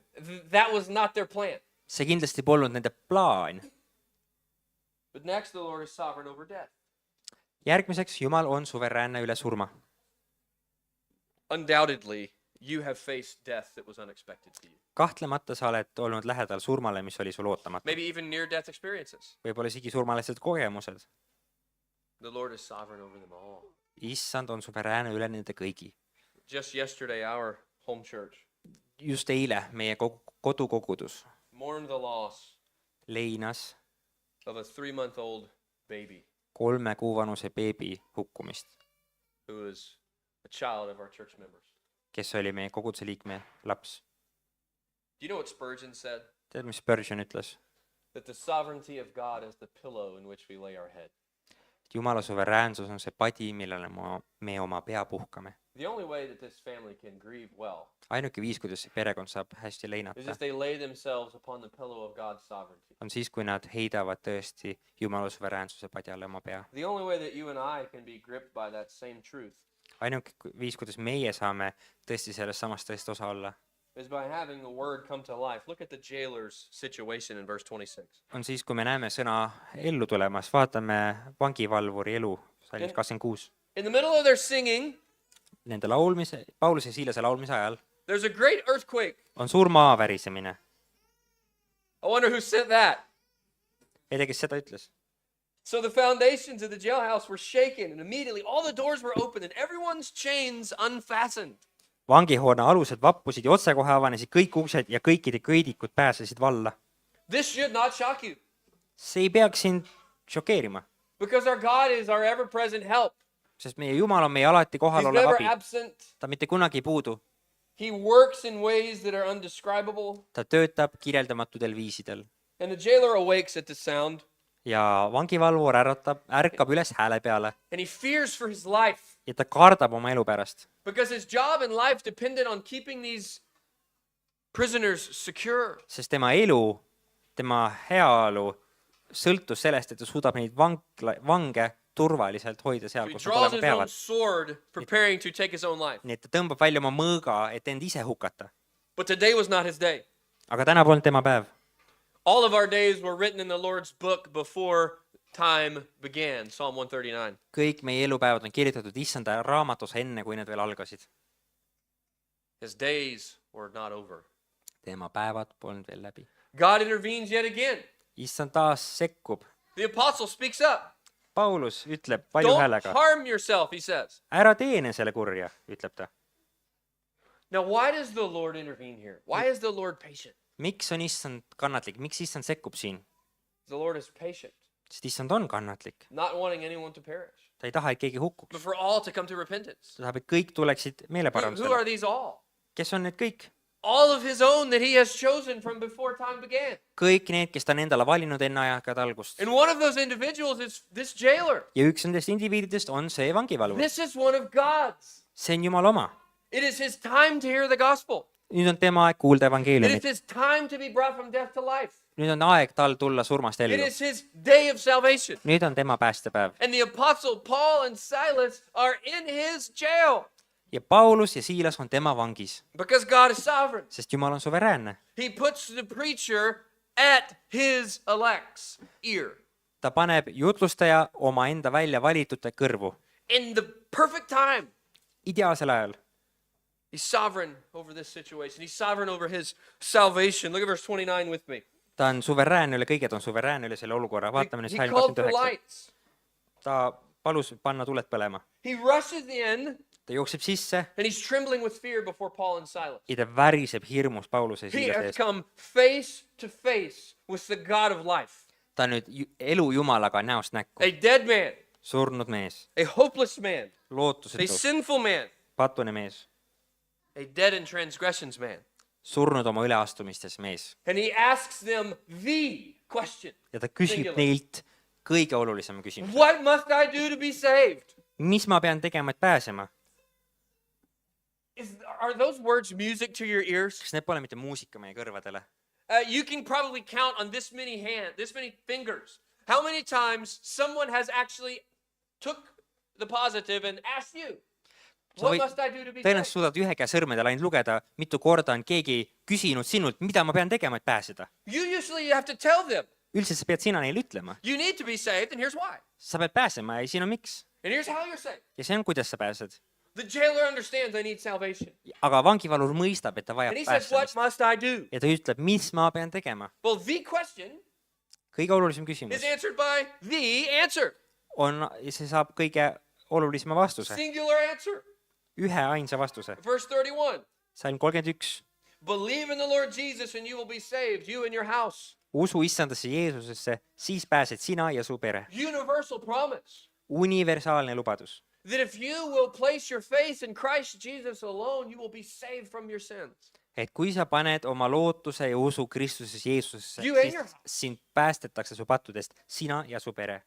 Speaker 1: That was not their plan.
Speaker 2: See kindlasti polnud nende plaan.
Speaker 1: But next, the Lord is sovereign over death.
Speaker 2: järgmiseks, Jumal on suveräänne üle surma.
Speaker 1: Undoubtedly, you have faced death that was unexpected to you.
Speaker 2: Kahtlemata sa oled olnud lähedal surmale, mis oli sul ootamatu.
Speaker 1: Maybe even near-death experiences.
Speaker 2: Võib-olla isegi surmalised kogemused.
Speaker 1: The Lord is sovereign over them all.
Speaker 2: Issand on suveräänne üle nende kõigi.
Speaker 1: Just yesterday, our home church
Speaker 2: Just eile meie kodukogudus
Speaker 1: mourned the loss
Speaker 2: leinas
Speaker 1: of a 3-month-old baby
Speaker 2: 3 kuu vanuse beebi hukkumist,
Speaker 1: who was a child of our church members.
Speaker 2: kes oli meie koguduse liikme laps.
Speaker 1: Do you know what Spurgeon said?
Speaker 2: Tead, mis Spurgeon ütles?
Speaker 1: That the sovereignty of God is the pillow in which we lay our head.
Speaker 2: Jumala suveräänsus on see padi, millele me oma pea puhkame.
Speaker 1: The only way that this family can grieve well
Speaker 2: Ainuke viis, kuidas see perekond saab hästi
Speaker 1: is
Speaker 2: leinata,
Speaker 1: if they lay themselves upon the pillow of God's sovereignty.
Speaker 2: on siis, kui nad heidavad tõesti Jumala suveräänsuse padjale oma pea.
Speaker 1: The only way that you and I can be gripped by that same truth
Speaker 2: Ainuke viis, kuidas meie saame tõesti sellest samast tõest osa olla,
Speaker 1: is by having the word come to life. Look at the jailer's situation in verse 26.
Speaker 2: on siis, kui me näeme sõna ellu tulemas. Vaatame vangivalvuri elu, salmis 26.
Speaker 1: In the middle of their singing,
Speaker 2: Nende laulmise, Pauluse ja Siilase laulmise ajal
Speaker 1: there's a great earthquake.
Speaker 2: on suur maavärisemine.
Speaker 1: I wonder who sent that.
Speaker 2: Ei tea, kes seda ütles?
Speaker 1: So the foundations of the jailhouse were shaken, and immediately all the doors were opened and everyone's chains unfastened.
Speaker 2: Vangihoone alused vappusid ja otsekohe avanesid kõik uksed ja kõikide köidikud pääsesid valla.
Speaker 1: This should not shock you,
Speaker 2: See ei peaks sind šokeerima,
Speaker 1: because our God is our ever-present help.
Speaker 2: sest meie Jumal on meie alati kohal
Speaker 1: He's
Speaker 2: olev
Speaker 1: never
Speaker 2: abi.
Speaker 1: absent.
Speaker 2: Ta mitte kunagi ei puudu.
Speaker 1: He works in ways that are undescribable.
Speaker 2: Ta töötab kirjeldamatutel viisidel.
Speaker 1: And the jailer awakes at the sound,
Speaker 2: Ja vangivalvur ärkab üles hääle peale
Speaker 1: and he fears for his life,
Speaker 2: ja ta kardab oma elu pärast.
Speaker 1: because his job and life depended on keeping these prisoners secure.
Speaker 2: Sest tema elu, tema heaolu sõltus sellest, et ta suudab neid vange turvaliselt hoida seal,
Speaker 1: He
Speaker 2: kus nad
Speaker 1: draws
Speaker 2: olema
Speaker 1: his own
Speaker 2: peavad.
Speaker 1: sword, preparing to take his own life.
Speaker 2: Nii et ta tõmbab välja oma mõõga, et end ise hukata.
Speaker 1: But today was not his day.
Speaker 2: Aga täna polnud tema päev.
Speaker 1: All of our days were written in the Lord's book before time began, Psalm 139.
Speaker 2: Kõik meie elupäevad on kirjutatud Issanda raamatus enne, kui need veel algasid.
Speaker 1: His days were not over.
Speaker 2: Tema päevad polnud veel läbi.
Speaker 1: God intervenes yet again.
Speaker 2: Issand taas sekkub.
Speaker 1: The apostle speaks up.
Speaker 2: Paulus ütleb palju
Speaker 1: Don't
Speaker 2: häälega.
Speaker 1: harm yourself, he says.
Speaker 2: Ära teene selle kurja, ütleb ta.
Speaker 1: Now, why does the Lord intervene here? Why is the Lord patient?
Speaker 2: Miks on Issand kannatlik? Miks Issand sekkub siin?
Speaker 1: The Lord is patient,
Speaker 2: Sest Issand on kannatlik.
Speaker 1: not wanting anyone to perish,
Speaker 2: Ta ei taha, et keegi
Speaker 1: but
Speaker 2: hukkuks.
Speaker 1: for all to come to repentance.
Speaker 2: Ta tahab, et kõik tuleksid
Speaker 1: Who
Speaker 2: meeleparandusele.
Speaker 1: are these all?
Speaker 2: Kes on need kõik?
Speaker 1: All of his own that he has chosen from before time began.
Speaker 2: Kõik need, kes ta on endale valinud enne ajakad algust.
Speaker 1: And one of those individuals is this jailer.
Speaker 2: Ja üks nendest indiviididest on see vangivalvur.
Speaker 1: This is one of God's.
Speaker 2: See on Jumala oma.
Speaker 1: It is his time to hear the gospel.
Speaker 2: Nüüd on tema aeg kuulda
Speaker 1: It is
Speaker 2: evangeeliumit.
Speaker 1: his time to be brought from death to life.
Speaker 2: Nüüd on aeg tal tulla surmast
Speaker 1: It
Speaker 2: ellu.
Speaker 1: is his day of salvation.
Speaker 2: Nüüd on tema päästepäev.
Speaker 1: And the apostle Paul and Silas are in his jail
Speaker 2: Ja Paulus ja Siilas on tema vangis,
Speaker 1: because God is sovereign.
Speaker 2: sest Jumal on suveräänne.
Speaker 1: He puts the preacher at his elect's ear
Speaker 2: Ta paneb jutlustaja omaenda välja valitute kõrvu.
Speaker 1: in the perfect time.
Speaker 2: Ideaalsel ajal.
Speaker 1: He's sovereign over this situation. He's sovereign over his salvation. Look at verse 29 with me.
Speaker 2: Ta on suveräänne üle kõige, ta on suveräänne üle selle olukorra. Vaatame nüüd
Speaker 1: He
Speaker 2: salm
Speaker 1: called for
Speaker 2: 29.
Speaker 1: lights.
Speaker 2: Ta palus panna tuled põlema.
Speaker 1: He rushes in
Speaker 2: Ta jookseb sisse
Speaker 1: and he's trembling with fear before Paul and Silas.
Speaker 2: ja ta väriseb hirmus Pauluse ja
Speaker 1: He
Speaker 2: Siilase
Speaker 1: has
Speaker 2: ees.
Speaker 1: come face to face with the God of life.
Speaker 2: Ta on nüüd elu Jumalaga näost näkku.
Speaker 1: A dead man,
Speaker 2: Surnud mees,
Speaker 1: a hopeless man, a
Speaker 2: lootusetu,
Speaker 1: sinful man,
Speaker 2: patune mees,
Speaker 1: a dead in transgressions man.
Speaker 2: surnud oma üleastumistes mees.
Speaker 1: And he asks them the question.
Speaker 2: Ja ta küsib
Speaker 1: Singular.
Speaker 2: neilt kõige olulisema küsimuse.
Speaker 1: What must I do to be saved?
Speaker 2: Mis ma pean tegema, et pääsema?
Speaker 1: Are those words music to your ears?
Speaker 2: Kas need pole mitte muusika meie kõrvadele?
Speaker 1: You can probably count on this many fingers. How many times someone has actually took the positive and asked you, what must I do to be
Speaker 2: Tõenäoliselt
Speaker 1: saved?
Speaker 2: suudad ühe käe sõrmedel ainult lugeda, mitu korda on keegi küsinud sinult, mida ma pean tegema, et pääseda.
Speaker 1: You usually have to tell them.
Speaker 2: üldse sa pead sina neile ütlema.
Speaker 1: You need to be saved, and here's why.
Speaker 2: Sa pead pääsema ja siin on miks.
Speaker 1: And here's how you're saved.
Speaker 2: Ja see on, kuidas sa pääsed.
Speaker 1: The jailer understands I need salvation.
Speaker 2: Aga vangivalvur mõistab, et ta
Speaker 1: And
Speaker 2: vajab
Speaker 1: he says, what
Speaker 2: päästmist.
Speaker 1: must I do?
Speaker 2: Ja ta ütleb, mis ma pean tegema.
Speaker 1: Well, the question
Speaker 2: Kõige olulisem
Speaker 1: is
Speaker 2: küsimus
Speaker 1: answered by the answer.
Speaker 2: on, see saab kõige olulisema vastuse.
Speaker 1: Singular answer.
Speaker 2: Ühe ainsa vastuse.
Speaker 1: Verse 31.
Speaker 2: Salm 31.
Speaker 1: Believe in the Lord Jesus and you will be saved, you and your house.
Speaker 2: Usu issandasse Jeesusesse, siis pääsed sina ja su pere.
Speaker 1: Universal promise.
Speaker 2: Universaalne lubadus.
Speaker 1: That if you will place your faith in Christ Jesus alone, you will be saved from your sins.
Speaker 2: Et kui sa paned oma lootuse ja usu Kristuses Jeesusesse,
Speaker 1: You and
Speaker 2: siis
Speaker 1: your-
Speaker 2: sind päästetakse su pattudest, sina ja su pere.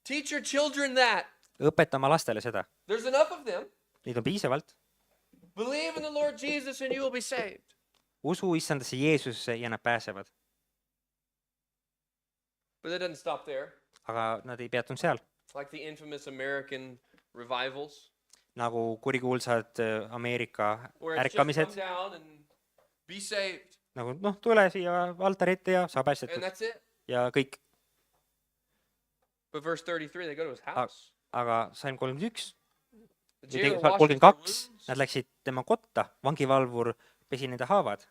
Speaker 1: Teach your children that.
Speaker 2: Õpeta oma lastele seda.
Speaker 1: There's enough of them.
Speaker 2: Neid on piisavalt.
Speaker 1: Believe in the Lord Jesus and you will be saved.
Speaker 2: Usu issandasse Jeesusesse ja nad pääsevad.
Speaker 1: But that doesn't stop there.
Speaker 2: Aga nad ei peatunud seal.
Speaker 1: Like the infamous American revivals.
Speaker 2: Nagu kurikuulsad Ameerika
Speaker 1: Where it's just
Speaker 2: ärkamised.
Speaker 1: come down and be saved.
Speaker 2: Nagu tule siia altari ette ja sa
Speaker 1: And
Speaker 2: päästetud.
Speaker 1: that's it.
Speaker 2: Ja kõik.
Speaker 1: But verse 33, they go to his house.
Speaker 2: Aga Salm 31,
Speaker 1: The jailer washes their
Speaker 2: 32,
Speaker 1: wounds,
Speaker 2: nad läksid tema kotta, vangivalvur pesi nende haavad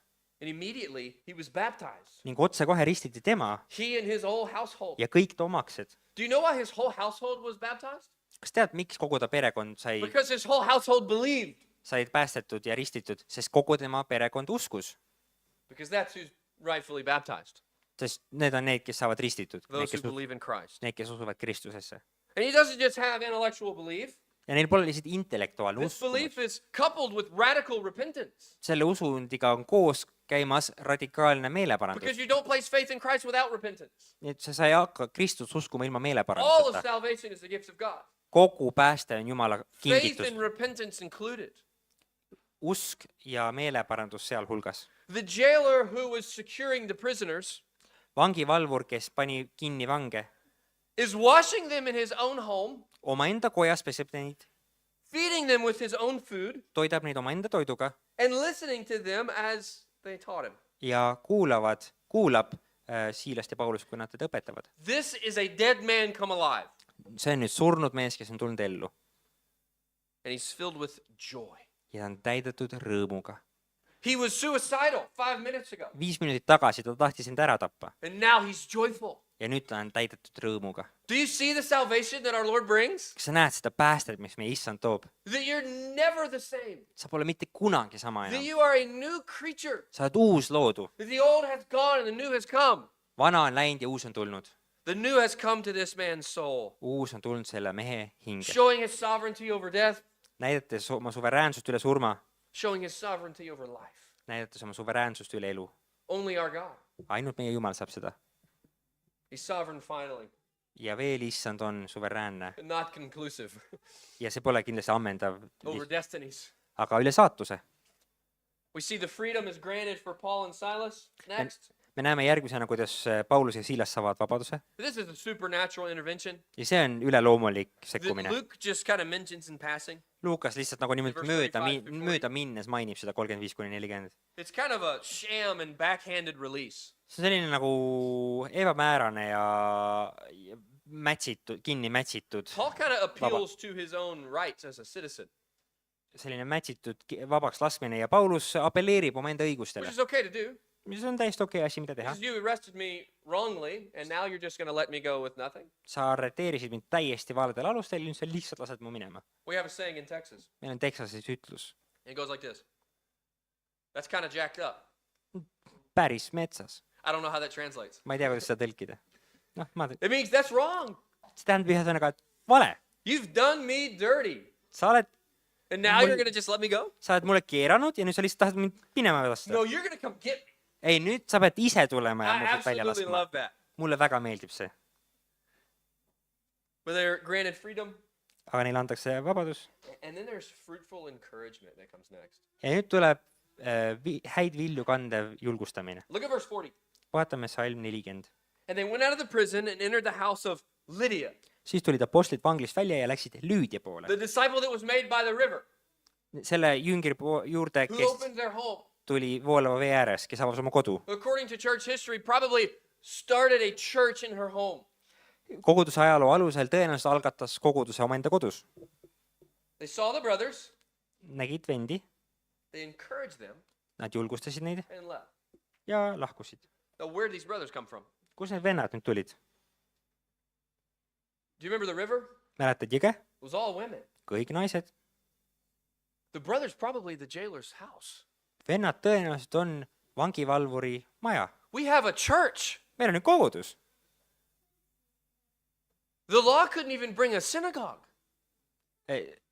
Speaker 1: and immediately he was baptized.
Speaker 2: ning otsekohe ristiti tema
Speaker 1: He and his whole household.
Speaker 2: ja kõik ta omaksed.
Speaker 1: Do you know why his whole household was baptized?
Speaker 2: Kas tead, miks kogu ta perekond
Speaker 1: Because his whole household believed.
Speaker 2: said päästetud ja ristitud, sest kogu tema perekond uskus.
Speaker 1: Because that's who's rightfully baptized.
Speaker 2: Sest need on need, kes saavad ristitud,
Speaker 1: Those who believe in Christ.
Speaker 2: need, kes usuvad Kristusesse.
Speaker 1: And he doesn't just have intellectual belief.
Speaker 2: Ja neil pole lihtsalt intellektuaalne
Speaker 1: This
Speaker 2: uskumus.
Speaker 1: belief is coupled with radical repentance.
Speaker 2: Selle usundiga on koos käimas radikaalne
Speaker 1: Because
Speaker 2: meeleparandus.
Speaker 1: you don't place faith in Christ without repentance.
Speaker 2: Nii et sa ei hakka Kristust uskuma ilma
Speaker 1: All of
Speaker 2: meeleparanduseta.
Speaker 1: salvation is the gift of God.
Speaker 2: Kogu pääste on Jumala
Speaker 1: Faith
Speaker 2: kingitus.
Speaker 1: and repentance included.
Speaker 2: Usk ja meeleparandus sealhulgas.
Speaker 1: The jailer who was securing the prisoners
Speaker 2: Vangivalvur, kes pani kinni vange,
Speaker 1: is washing them in his own home,
Speaker 2: omaenda kojas peseb neid,
Speaker 1: feeding them with his own food,
Speaker 2: toidab neid omaenda toiduga
Speaker 1: and listening to them as they taught him.
Speaker 2: ja kuulab Siilast ja Paulust, kui nad teda õpetavad.
Speaker 1: This is a dead man come alive,
Speaker 2: See on nüüd surnud mees, kes on tulnud ellu
Speaker 1: and he's filled with joy.
Speaker 2: ja ta on täidetud rõõmuga.
Speaker 1: He was suicidal 5 minutes ago,
Speaker 2: 5 minutit tagasi ta tahtis end ära tappa
Speaker 1: and now he's joyful.
Speaker 2: ja nüüd ta on täidetud rõõmuga.
Speaker 1: Do you see the salvation that our Lord brings?
Speaker 2: Kas sa näed seda päästet, mis meie issand toob?
Speaker 1: That you're never the same.
Speaker 2: Sa pole mitte kunagi sama
Speaker 1: That
Speaker 2: enam.
Speaker 1: you are a new creature.
Speaker 2: Sa oled uus loodu.
Speaker 1: That the old has gone and the new has come.
Speaker 2: Vana on läinud ja uus on tulnud.
Speaker 1: The new has come to this man's soul,
Speaker 2: Uus on tulnud selle mehe hinge.
Speaker 1: showing his sovereignty over death,
Speaker 2: Näidates oma suveräänsust üle surma,
Speaker 1: showing his sovereignty over life.
Speaker 2: näidates oma suveräänsust üle elu.
Speaker 1: Only our God.
Speaker 2: Ainult meie Jumal saab seda.
Speaker 1: He's sovereign finally,
Speaker 2: Ja veel issand on suveräänne.
Speaker 1: not conclusive
Speaker 2: Ja see pole kindlasti ammendav,
Speaker 1: over destinies.
Speaker 2: aga üle saatuse.
Speaker 1: We see the freedom is granted for Paul and Silas. Next.
Speaker 2: Me näeme järgmisena, kuidas Paulus ja Siilas saavad vabaduse.
Speaker 1: This is a supernatural intervention
Speaker 2: Ja see on üleloomulik
Speaker 1: that
Speaker 2: sekkumine.
Speaker 1: Luke just kind of mentions in passing.
Speaker 2: Luukas lihtsalt nagu niimoodi
Speaker 1: Verse 35
Speaker 2: mööda minnes mainib seda 35-40.
Speaker 1: It's kind of a sham and backhanded release.
Speaker 2: See on selline nagu ebamäärane ja kinni mätsitud,
Speaker 1: Paul kind of appeals to his own rights as a citizen,
Speaker 2: selline mätsitud vabaks laskmine ja Paulus apelleerib omaenda
Speaker 1: which
Speaker 2: õigustele,
Speaker 1: is okay to do.
Speaker 2: mis on täiesti okei asi, mida teha.
Speaker 1: Because you arrested me wrongly, and now you're just going to let me go with nothing.
Speaker 2: Sa arreteerisid mind täiesti valedel alustel, nüüd sa lihtsalt lased mu minema.
Speaker 1: We have a saying in Texas.
Speaker 2: Meil on Texases ütlus,
Speaker 1: It goes like this. That's kind of jacked up.
Speaker 2: päris metsas.
Speaker 1: I don't know how that translates.
Speaker 2: Ma ei tea, kuidas seda tõlkida.
Speaker 1: It means that's wrong.
Speaker 2: See tähendab ühesõnaga, et vale.
Speaker 1: You've done me dirty.
Speaker 2: Sa oled
Speaker 1: You're going to just let me go?
Speaker 2: mulle keeranud ja nüüd sa lihtsalt tahad mind minema lasta.
Speaker 1: No, you're going to come get me.
Speaker 2: Ei, nüüd sa pead ise tulema ja
Speaker 1: I
Speaker 2: mul välja
Speaker 1: absolutely
Speaker 2: laskma.
Speaker 1: love that.
Speaker 2: Mulle väga meeldib see.
Speaker 1: But they're granted freedom.
Speaker 2: Aga neile antakse vabadus.
Speaker 1: And then there's fruitful encouragement that comes next.
Speaker 2: Ja nüüd tuleb häid vilju kandev julgustamine.
Speaker 1: Look at verse 40.
Speaker 2: Vaatame Salm 40.
Speaker 1: And they went out of the prison and entered the house of Lydia,
Speaker 2: Siis tulid apostlid vanglist välja ja läksid Lüüdia poole.
Speaker 1: the disciple that was made by the river,
Speaker 2: Selle jüngri juurde,
Speaker 1: who
Speaker 2: kes
Speaker 1: opened their home.
Speaker 2: tuli voolava vee ääres, kes avas oma kodu.
Speaker 1: According to church history, probably started a church in her home.
Speaker 2: koguduse ajaloo alusel tõenäoliselt algatas koguduse omaenda kodus.
Speaker 1: They saw the brothers,
Speaker 2: Nägid vendi,
Speaker 1: they encouraged them,
Speaker 2: nad julgustasid neid
Speaker 1: and left.
Speaker 2: ja lahkusid.
Speaker 1: Now, where did these brothers come from?
Speaker 2: Kus need vennad nüüd tulid?
Speaker 1: Do you remember the river?
Speaker 2: Mäletad jõge?
Speaker 1: It was all women.
Speaker 2: Kõik naised.
Speaker 1: The brothers probably the jailer's house.
Speaker 2: Vennad tõenäoliselt on vangivalvuri maja.
Speaker 1: We have a church.
Speaker 2: Meil on nüüd kogudus.
Speaker 1: The law couldn't even bring a synagogue.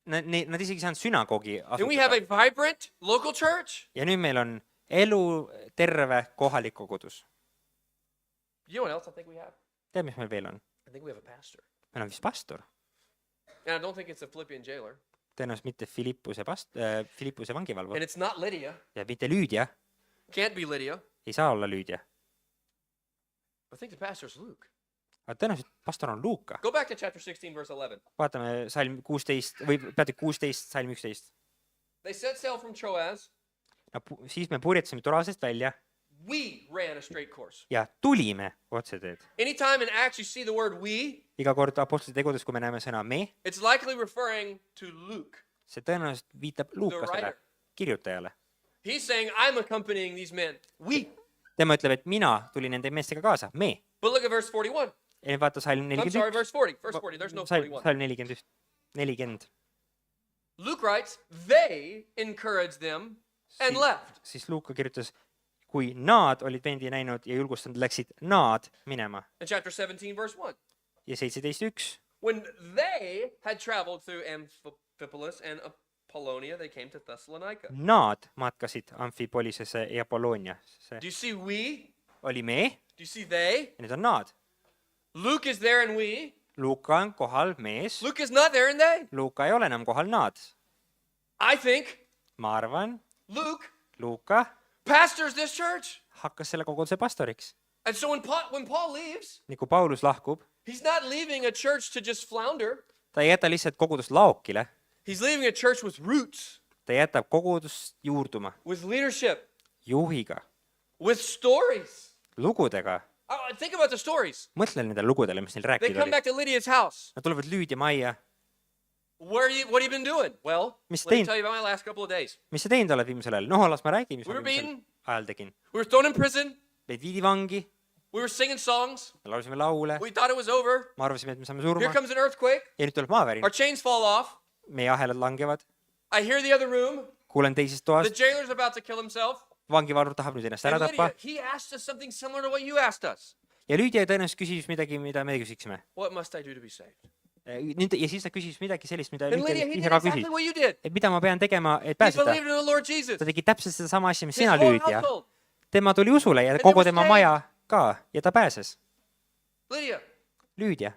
Speaker 2: Nad isegi ei saanud sünagoogi
Speaker 1: And we have a
Speaker 2: asutada.
Speaker 1: vibrant local church.
Speaker 2: Ja nüüd meil on elu terve kohalik kogudus.
Speaker 1: You know what else I think we have?
Speaker 2: Tead, mis meil veel on?
Speaker 1: I think we have a pastor.
Speaker 2: Meil on vist pastor.
Speaker 1: And I don't think it's a Philippian jailer.
Speaker 2: Tõenäoliselt mitte Filippuse vangivalvur.
Speaker 1: And it's not Lydia.
Speaker 2: Ja mitte Lüüdia.
Speaker 1: Can't be Lydia.
Speaker 2: Ei saa olla Lüüdia.
Speaker 1: I think the pastor's Luke.
Speaker 2: Aga tõenäoliselt pastor on Luuka.
Speaker 1: Go back to chapter 16, verse 11.
Speaker 2: Vaatame salm 16 või peatükk 16, salm 11.
Speaker 1: They set sail from Troas.
Speaker 2: No, siis me purjetasime Troasest välja
Speaker 1: We ran a straight course.
Speaker 2: ja tulime otseteed.
Speaker 1: Anytime in Acts you see the word we,
Speaker 2: Iga kord apostlite tegudes, kui me näeme sõna me,
Speaker 1: it's likely referring to Luke.
Speaker 2: see tõenäoliselt viitab Luukasele,
Speaker 1: writer.
Speaker 2: kirjutajale.
Speaker 1: He's saying, I'm accompanying these men. We.
Speaker 2: Tema ütleb, et mina tulin nende meestega kaasa, me.
Speaker 1: But look at verse 41.
Speaker 2: Ja nüüd vaata salm
Speaker 1: I'm sorry,
Speaker 2: 41.
Speaker 1: verse 40. Verse 40. There's no 41.
Speaker 2: Salm 41. 40.
Speaker 1: Luke writes, they encouraged them and left.
Speaker 2: Siis Luuka kirjutas, kui nad olid vendi näinud ja julgustanud, läksid nad minema.
Speaker 1: In chapter 17, verse 1.
Speaker 2: Ja 17.1.
Speaker 1: When they had traveled through Amphipolis and Apollonia, they came to Thessalonica.
Speaker 2: Nad matkasid Amfipolisesse ja Apollooniasse.
Speaker 1: Do you see we?
Speaker 2: Oli me
Speaker 1: Do you see they?
Speaker 2: ja nüüd on nad.
Speaker 1: Luke is there and we.
Speaker 2: Luuka on kohal mees.
Speaker 1: Luke is not there and they.
Speaker 2: Luuka ei ole enam kohal nad.
Speaker 1: I think
Speaker 2: Ma arvan,
Speaker 1: Luke
Speaker 2: Luuka
Speaker 1: pastors this church.
Speaker 2: hakkas selle koguduse pastoriks.
Speaker 1: And so when Paul leaves,
Speaker 2: Nii kui Paulus lahkub,
Speaker 1: he's not leaving a church to just flounder.
Speaker 2: ta ei jäta lihtsalt kogudust laokile.
Speaker 1: He's leaving a church with roots,
Speaker 2: Ta jätab kogudust juurduma
Speaker 1: with leadership,
Speaker 2: juhiga,
Speaker 1: with stories.
Speaker 2: lugudega.
Speaker 1: Think about the stories.
Speaker 2: Mõtle nendele lugudele, mis neil
Speaker 1: They
Speaker 2: rääkida
Speaker 1: come
Speaker 2: oli.
Speaker 1: back to Lydia's house.
Speaker 2: Nad tulevad Lüüdia majja.
Speaker 1: What have you been doing? Well,
Speaker 2: Mis
Speaker 1: let me
Speaker 2: teinud?
Speaker 1: tell you about my last couple of days.
Speaker 2: Mis sa teinud oled viimasel ajal? Noh, las ma räägin, mis
Speaker 1: We
Speaker 2: ma
Speaker 1: were
Speaker 2: viimasel
Speaker 1: beaten.
Speaker 2: ajal tegin.
Speaker 1: We were thrown in prison.
Speaker 2: Meid viidi vangi,
Speaker 1: We were singing songs.
Speaker 2: me laulsime laule,
Speaker 1: We thought it was over.
Speaker 2: me arvasime, et me saame
Speaker 1: Here
Speaker 2: surma
Speaker 1: comes an earthquake.
Speaker 2: ja nüüd tuleb maavärin.
Speaker 1: Our chains fall off.
Speaker 2: Meie ahelad langevad,
Speaker 1: I hear the other room.
Speaker 2: kuulen teisest
Speaker 1: The
Speaker 2: toast,
Speaker 1: jailer's about to kill himself.
Speaker 2: vangivalvur tahab nüüd ennast ära
Speaker 1: And
Speaker 2: tappa
Speaker 1: Lydia, he asked us something similar to what you asked us.
Speaker 2: ja Lüüdia tõenäoliselt küsis midagi, mida me küsiksime.
Speaker 1: What must I do to be saved?
Speaker 2: Nüüd, ja siis ta küsis midagi sellist, mida
Speaker 1: And Lydia,
Speaker 2: Lüüdia
Speaker 1: he
Speaker 2: ise
Speaker 1: did
Speaker 2: ka
Speaker 1: exactly
Speaker 2: küsis.
Speaker 1: what you did.
Speaker 2: Et mida ma pean tegema, et
Speaker 1: He
Speaker 2: pääseda?
Speaker 1: believed in the Lord Jesus.
Speaker 2: Ta tegi täpselt sedasama asja, mis
Speaker 1: His
Speaker 2: sina,
Speaker 1: whole
Speaker 2: Lüüdia.
Speaker 1: household.
Speaker 2: Tema tuli usule ja
Speaker 1: And
Speaker 2: kogu
Speaker 1: they were
Speaker 2: tema
Speaker 1: saved.
Speaker 2: maja ka ja ta pääses.
Speaker 1: Lydia,
Speaker 2: Lüüdia,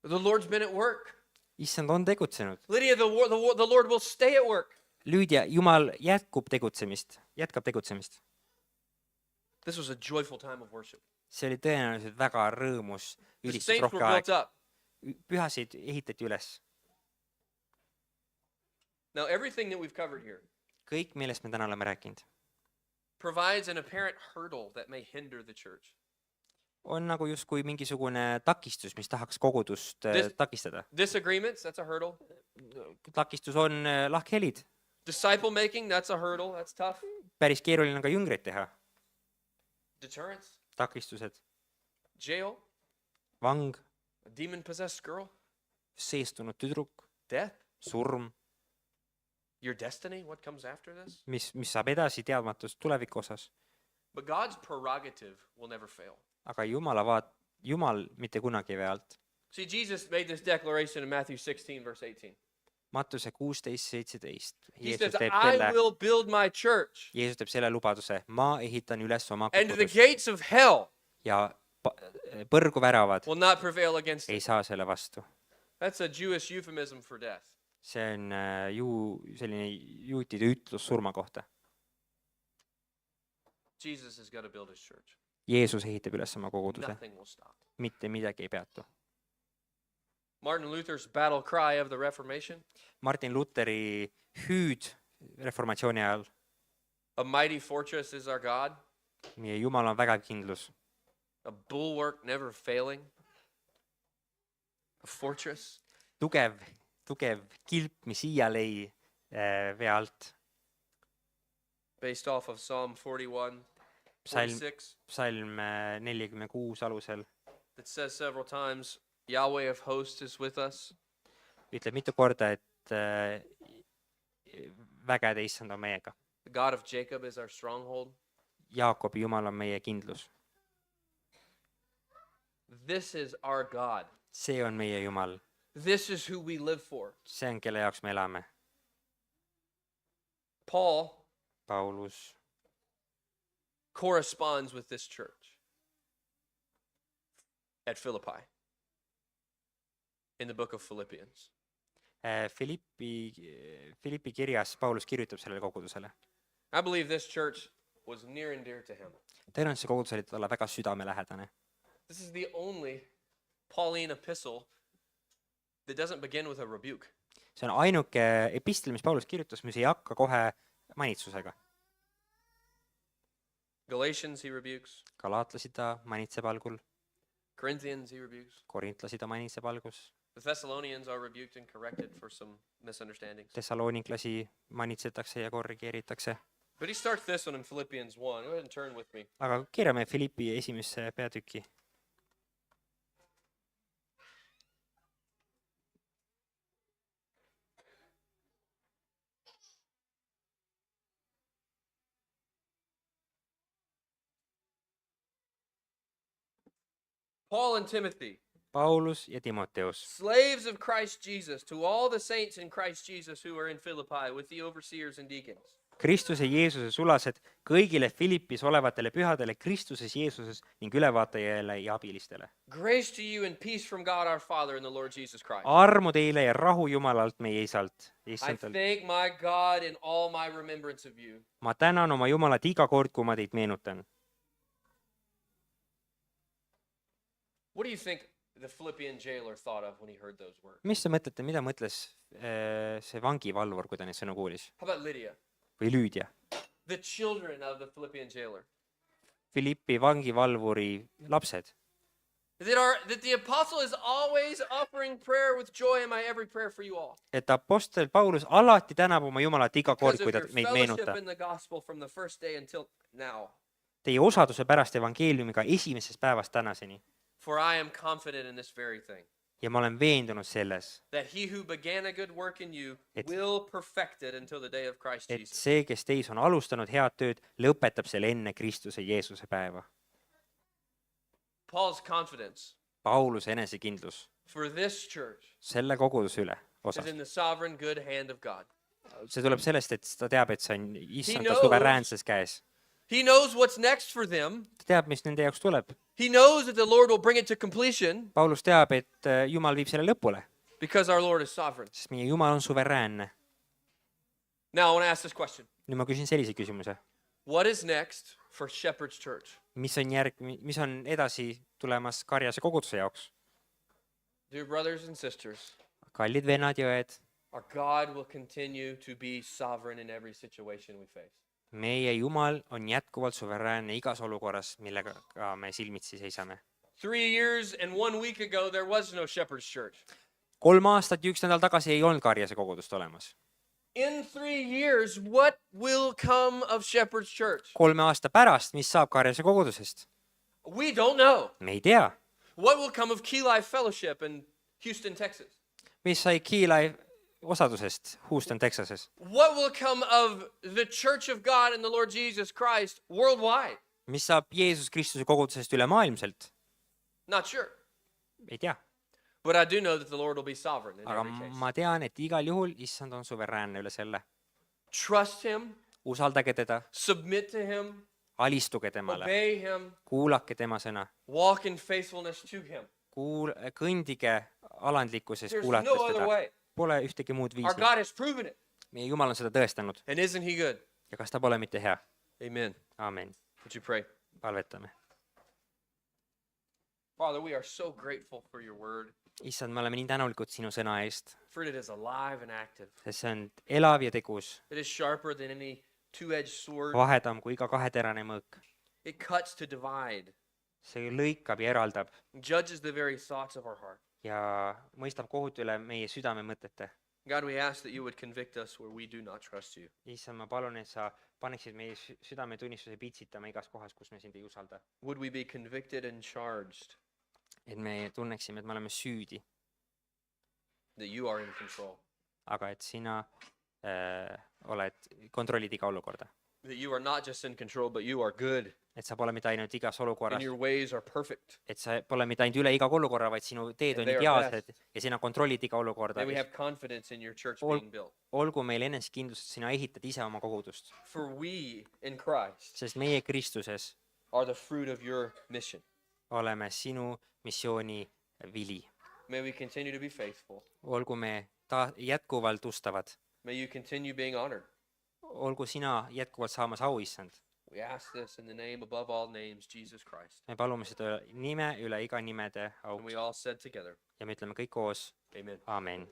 Speaker 1: the Lord's been at work.
Speaker 2: issand on tegutsenud.
Speaker 1: Lydia, the Lord will stay at work.
Speaker 2: Lüüdia, Jumal jätkab tegutsemist.
Speaker 1: This was a joyful time of worship.
Speaker 2: See oli tõenäoliselt väga rõõmus,
Speaker 1: The saints
Speaker 2: ülistusrohke
Speaker 1: were built
Speaker 2: aeg.
Speaker 1: up.
Speaker 2: Pühasid ehitati üles.
Speaker 1: Now, everything that we've covered here
Speaker 2: Kõik, millest me täna oleme rääkinud,
Speaker 1: provides an apparent hurdle that may hinder the church.
Speaker 2: on nagu justkui mingisugune takistus, mis tahaks kogudust takistada.
Speaker 1: Disagreements, that's a hurdle.
Speaker 2: Takistus on lahkhelid.
Speaker 1: Disciple making, that's a hurdle. That's tough.
Speaker 2: Päris keeruline on ka jüngreid teha.
Speaker 1: Deterrence,
Speaker 2: Takistused.
Speaker 1: jail,
Speaker 2: Vang,
Speaker 1: a demon-possessed girl,
Speaker 2: seestunud tüdruk,
Speaker 1: death,
Speaker 2: surm,
Speaker 1: your destiny, what comes after this.
Speaker 2: mis saab edasi, teadmatus tuleviku osas.
Speaker 1: But God's prerogative will never fail.
Speaker 2: Aga Jumal mitte kunagi ei vea alt.
Speaker 1: See, Jesus made this declaration in Matthew 16, verse 18.
Speaker 2: Mattuse 16:17.
Speaker 1: He says, I will build my church,
Speaker 2: Jeesus teeb selle lubaduse, ma ehitan üles oma
Speaker 1: and the
Speaker 2: kogudust
Speaker 1: gates of hell
Speaker 2: ja põrgu väravad
Speaker 1: will not prevail against
Speaker 2: ei
Speaker 1: it.
Speaker 2: saa selle vastu.
Speaker 1: That's a Jewish euphemism for death.
Speaker 2: See on selline juutide ütlus surma kohta.
Speaker 1: Jesus is going to build his church.
Speaker 2: Jeesus ehitab üles oma koguduse,
Speaker 1: Nothing will stop.
Speaker 2: mitte midagi ei peatu.
Speaker 1: Martin Luther's battle cry of the Reformation,
Speaker 2: Martin Luteri hüüd reformatsiooni ajal,
Speaker 1: a mighty fortress is our God.
Speaker 2: meie Jumal on vägev kindlus.
Speaker 1: a bulwark never failing, a fortress.
Speaker 2: tugev kilp, mis iial ei vee alt.
Speaker 1: Based off of Psalm 41,
Speaker 2: Psalm
Speaker 1: 46,
Speaker 2: psalm 46 alusel
Speaker 1: that says several times, Yahweh of hosts is with us.
Speaker 2: ütleb mitu korda, et vägede issand on meiega.
Speaker 1: The God of Jacob is our stronghold.
Speaker 2: Jaakobi Jumal on meie kindlus.
Speaker 1: This is our God.
Speaker 2: See on meie Jumal.
Speaker 1: This is who we live for.
Speaker 2: See on, kelle jaoks me elame.
Speaker 1: Paul
Speaker 2: Paulus
Speaker 1: corresponds with this church at Philippi in the book of Philippians.
Speaker 2: Philippi kirjas Paulus kirjutab sellele kogudusele.
Speaker 1: I believe this church was near and dear to him.
Speaker 2: Tõenäoliselt see kogudus oli talle väga südamelähedane.
Speaker 1: This is the only Pauline epistle that doesn't begin with a rebuke.
Speaker 2: See on ainuke epistel, mis Paulus kirjutas, mis ei hakka kohe manitsusega.
Speaker 1: Galatians he rebukes.
Speaker 2: Galaatlasi ta manitseb algul.
Speaker 1: Corinthians he rebukes.
Speaker 2: Korintlasi ta manitseb algus.
Speaker 1: The Thessalonians are rebuked and corrected for some misunderstandings.
Speaker 2: Thessaloniklasi manitsetakse ja korrigeeritakse.
Speaker 1: But he starts this one in Philippians 1. Go ahead and turn with me.
Speaker 2: Aga keerame Philippi esimesse peatüki.
Speaker 1: Paul and Timothy,
Speaker 2: Paulus ja Timoteus,
Speaker 1: slaves of Christ Jesus, to all the saints in Christ Jesus who are in Philippi with the overseers and deacons.
Speaker 2: Kristuse Jeesuse sulased kõigile Philippis olevatele pühadele Kristuses Jeesuses ning ülevaatajale ja abilistele.
Speaker 1: Grace to you and peace from God our Father and the Lord Jesus Christ.
Speaker 2: Armu teile ja rahu Jumalalt meie isalt.
Speaker 1: I thank my God in all my remembrance of you.
Speaker 2: Ma tänan oma Jumalat iga kord, kui ma teid meenutan.
Speaker 1: What do you think the Philippian jailer thought of when he heard those words?
Speaker 2: Mis sa mõtlete, mida mõtles see vangivalvur, kui ta neid sõnu kuulis?
Speaker 1: How about Lydia?
Speaker 2: Või Lüüdia?
Speaker 1: The children of the Philippian jailer.
Speaker 2: Philippi vangivalvuri lapsed.
Speaker 1: That the apostle is always offering prayer with joy in my every prayer for you all.
Speaker 2: Et apostel Paulus alati tänab oma Jumalat iga kord,
Speaker 1: Because
Speaker 2: kui
Speaker 1: of
Speaker 2: ta
Speaker 1: your
Speaker 2: meid
Speaker 1: fellowship
Speaker 2: meenutab.
Speaker 1: in the gospel from the first day until now.
Speaker 2: Teie osaduse pärast evangeeliumiga esimesest päevast tänaseni.
Speaker 1: For I am confident in this very thing.
Speaker 2: Ja ma olen veendunud selles,
Speaker 1: That he who began a good work in you will perfect it until the day of Christ
Speaker 2: et
Speaker 1: Jesus.
Speaker 2: see, kes teis on alustanud head tööd, lõpetab selle enne Kristuse Jeesuse päeva.
Speaker 1: Paul's confidence
Speaker 2: Pauluse enesekindlus
Speaker 1: for this church
Speaker 2: selle koguduse üle
Speaker 1: is
Speaker 2: osas.
Speaker 1: in the sovereign good hand of God.
Speaker 2: See tuleb sellest, et ta teab, et see on issanda
Speaker 1: knows-
Speaker 2: suveräänses käes.
Speaker 1: He knows what's next for them.
Speaker 2: Ta teab, mis nende jaoks tuleb.
Speaker 1: He knows that the Lord will bring it to completion
Speaker 2: Paulus teab, et Jumal viib selle lõpule,
Speaker 1: because our Lord is sovereign.
Speaker 2: sest meie Jumal on suveräänne.
Speaker 1: Now I want to ask this question.
Speaker 2: Nüüd ma küsin sellise küsimuse.
Speaker 1: What is next for Shepherd's Church?
Speaker 2: Mis on edasi tulemas Karjase koguduse jaoks?
Speaker 1: Dear brothers and sisters,
Speaker 2: Kallid vennad ja õed,
Speaker 1: our God will continue to be sovereign in every situation we face.
Speaker 2: meie Jumal on jätkuvalt suveräänne igas olukorras, millega ka me silmitsi seisame.
Speaker 1: 3 years and 1 week ago, there was no Shepherd's Church.
Speaker 2: 3 aastat ja 1 nädal tagasi ei olnud Karjase kogudust olemas.
Speaker 1: In 3 years, what will come of Shepherd's Church?
Speaker 2: 3 aasta pärast, mis saab Karjase kogudusest?
Speaker 1: We don't know.
Speaker 2: Me ei tea.
Speaker 1: What will come of Key Life Fellowship in Houston, Texas?
Speaker 2: Mis sai Key Life osadusest Houston, Texases?
Speaker 1: What will come of the Church of God and the Lord Jesus Christ worldwide?
Speaker 2: Mis saab Jeesus Kristuse kogudusest ülemaailmselt?
Speaker 1: Not sure.
Speaker 2: Ei tea.
Speaker 1: But I do know that the Lord will be sovereign in
Speaker 2: Aga
Speaker 1: every case.
Speaker 2: ma tean, et igal juhul issand on suveräänne üle selle.
Speaker 1: Trust Him,
Speaker 2: Usaldage teda,
Speaker 1: submit to Him,
Speaker 2: alistuge temale,
Speaker 1: obey Him,
Speaker 2: kuulake tema sõna,
Speaker 1: walk in faithfulness to Him.
Speaker 2: kõndige alandlikkuses
Speaker 1: There's
Speaker 2: kuulates
Speaker 1: no other
Speaker 2: teda.
Speaker 1: way.
Speaker 2: Pole ühtegi muud
Speaker 1: Our
Speaker 2: viisi.
Speaker 1: God has proven it.
Speaker 2: Meie Jumal on seda tõestanud
Speaker 1: And isn't He good?
Speaker 2: ja kas ta pole mitte hea?
Speaker 1: Amen.
Speaker 2: Aamen.
Speaker 1: Would you pray?
Speaker 2: Palvetame.
Speaker 1: Father, we are so grateful for your word,
Speaker 2: Issand, me oleme nii tänulikud sinu sõna eest,
Speaker 1: for it is alive and active.
Speaker 2: sest see on elav ja tegus,
Speaker 1: It is sharper than any two-edged sword.
Speaker 2: vahedam kui iga kaheterane mõõk.
Speaker 1: It cuts to divide.
Speaker 2: see lõikab ja eraldab
Speaker 1: judges the very thoughts of our heart.
Speaker 2: ja mõistab kohut üle meie südame mõtete.
Speaker 1: God, we ask that you would convict us where we do not trust you.
Speaker 2: issand, ma palun, et sa paneksid meie südametunnistuse pitsitama igas kohas, kus me sind ei usalda.
Speaker 1: Would we be convicted and charged
Speaker 2: Et me tunneksime, et me oleme süüdi,
Speaker 1: that you are in control,
Speaker 2: aga et sina kontrollid iga olukorda.
Speaker 1: that you are not just in control, but you are good
Speaker 2: Et sa pole mitte ainult igas
Speaker 1: and
Speaker 2: olukorras,
Speaker 1: your ways are perfect.
Speaker 2: et sa pole mitte ainult üle iga olukorra, vaid sinu teed on
Speaker 1: And they are
Speaker 2: ideaalsed ja sina kontrollid iga olukorda.
Speaker 1: May we have confidence in your church
Speaker 2: Ol-
Speaker 1: being built.
Speaker 2: Olgu meil enesekindlus, et sina ehitad ise oma kogudust,
Speaker 1: For we in Christ
Speaker 2: sest meie Kristuses
Speaker 1: are the fruit of your mission.
Speaker 2: oleme sinu missiooni vili.
Speaker 1: May we continue to be faithful.
Speaker 2: Olgu me jätkuvalt ustavad,
Speaker 1: May you continue being honored.
Speaker 2: olgu sina jätkuvalt saamas au, issand.
Speaker 1: We ask this in the name above all names, Jesus Christ.
Speaker 2: Me palume seda nime üle iga nimede
Speaker 1: And we
Speaker 2: auks
Speaker 1: all said together,
Speaker 2: ja me ütleme kõik koos
Speaker 1: amen.
Speaker 2: amen.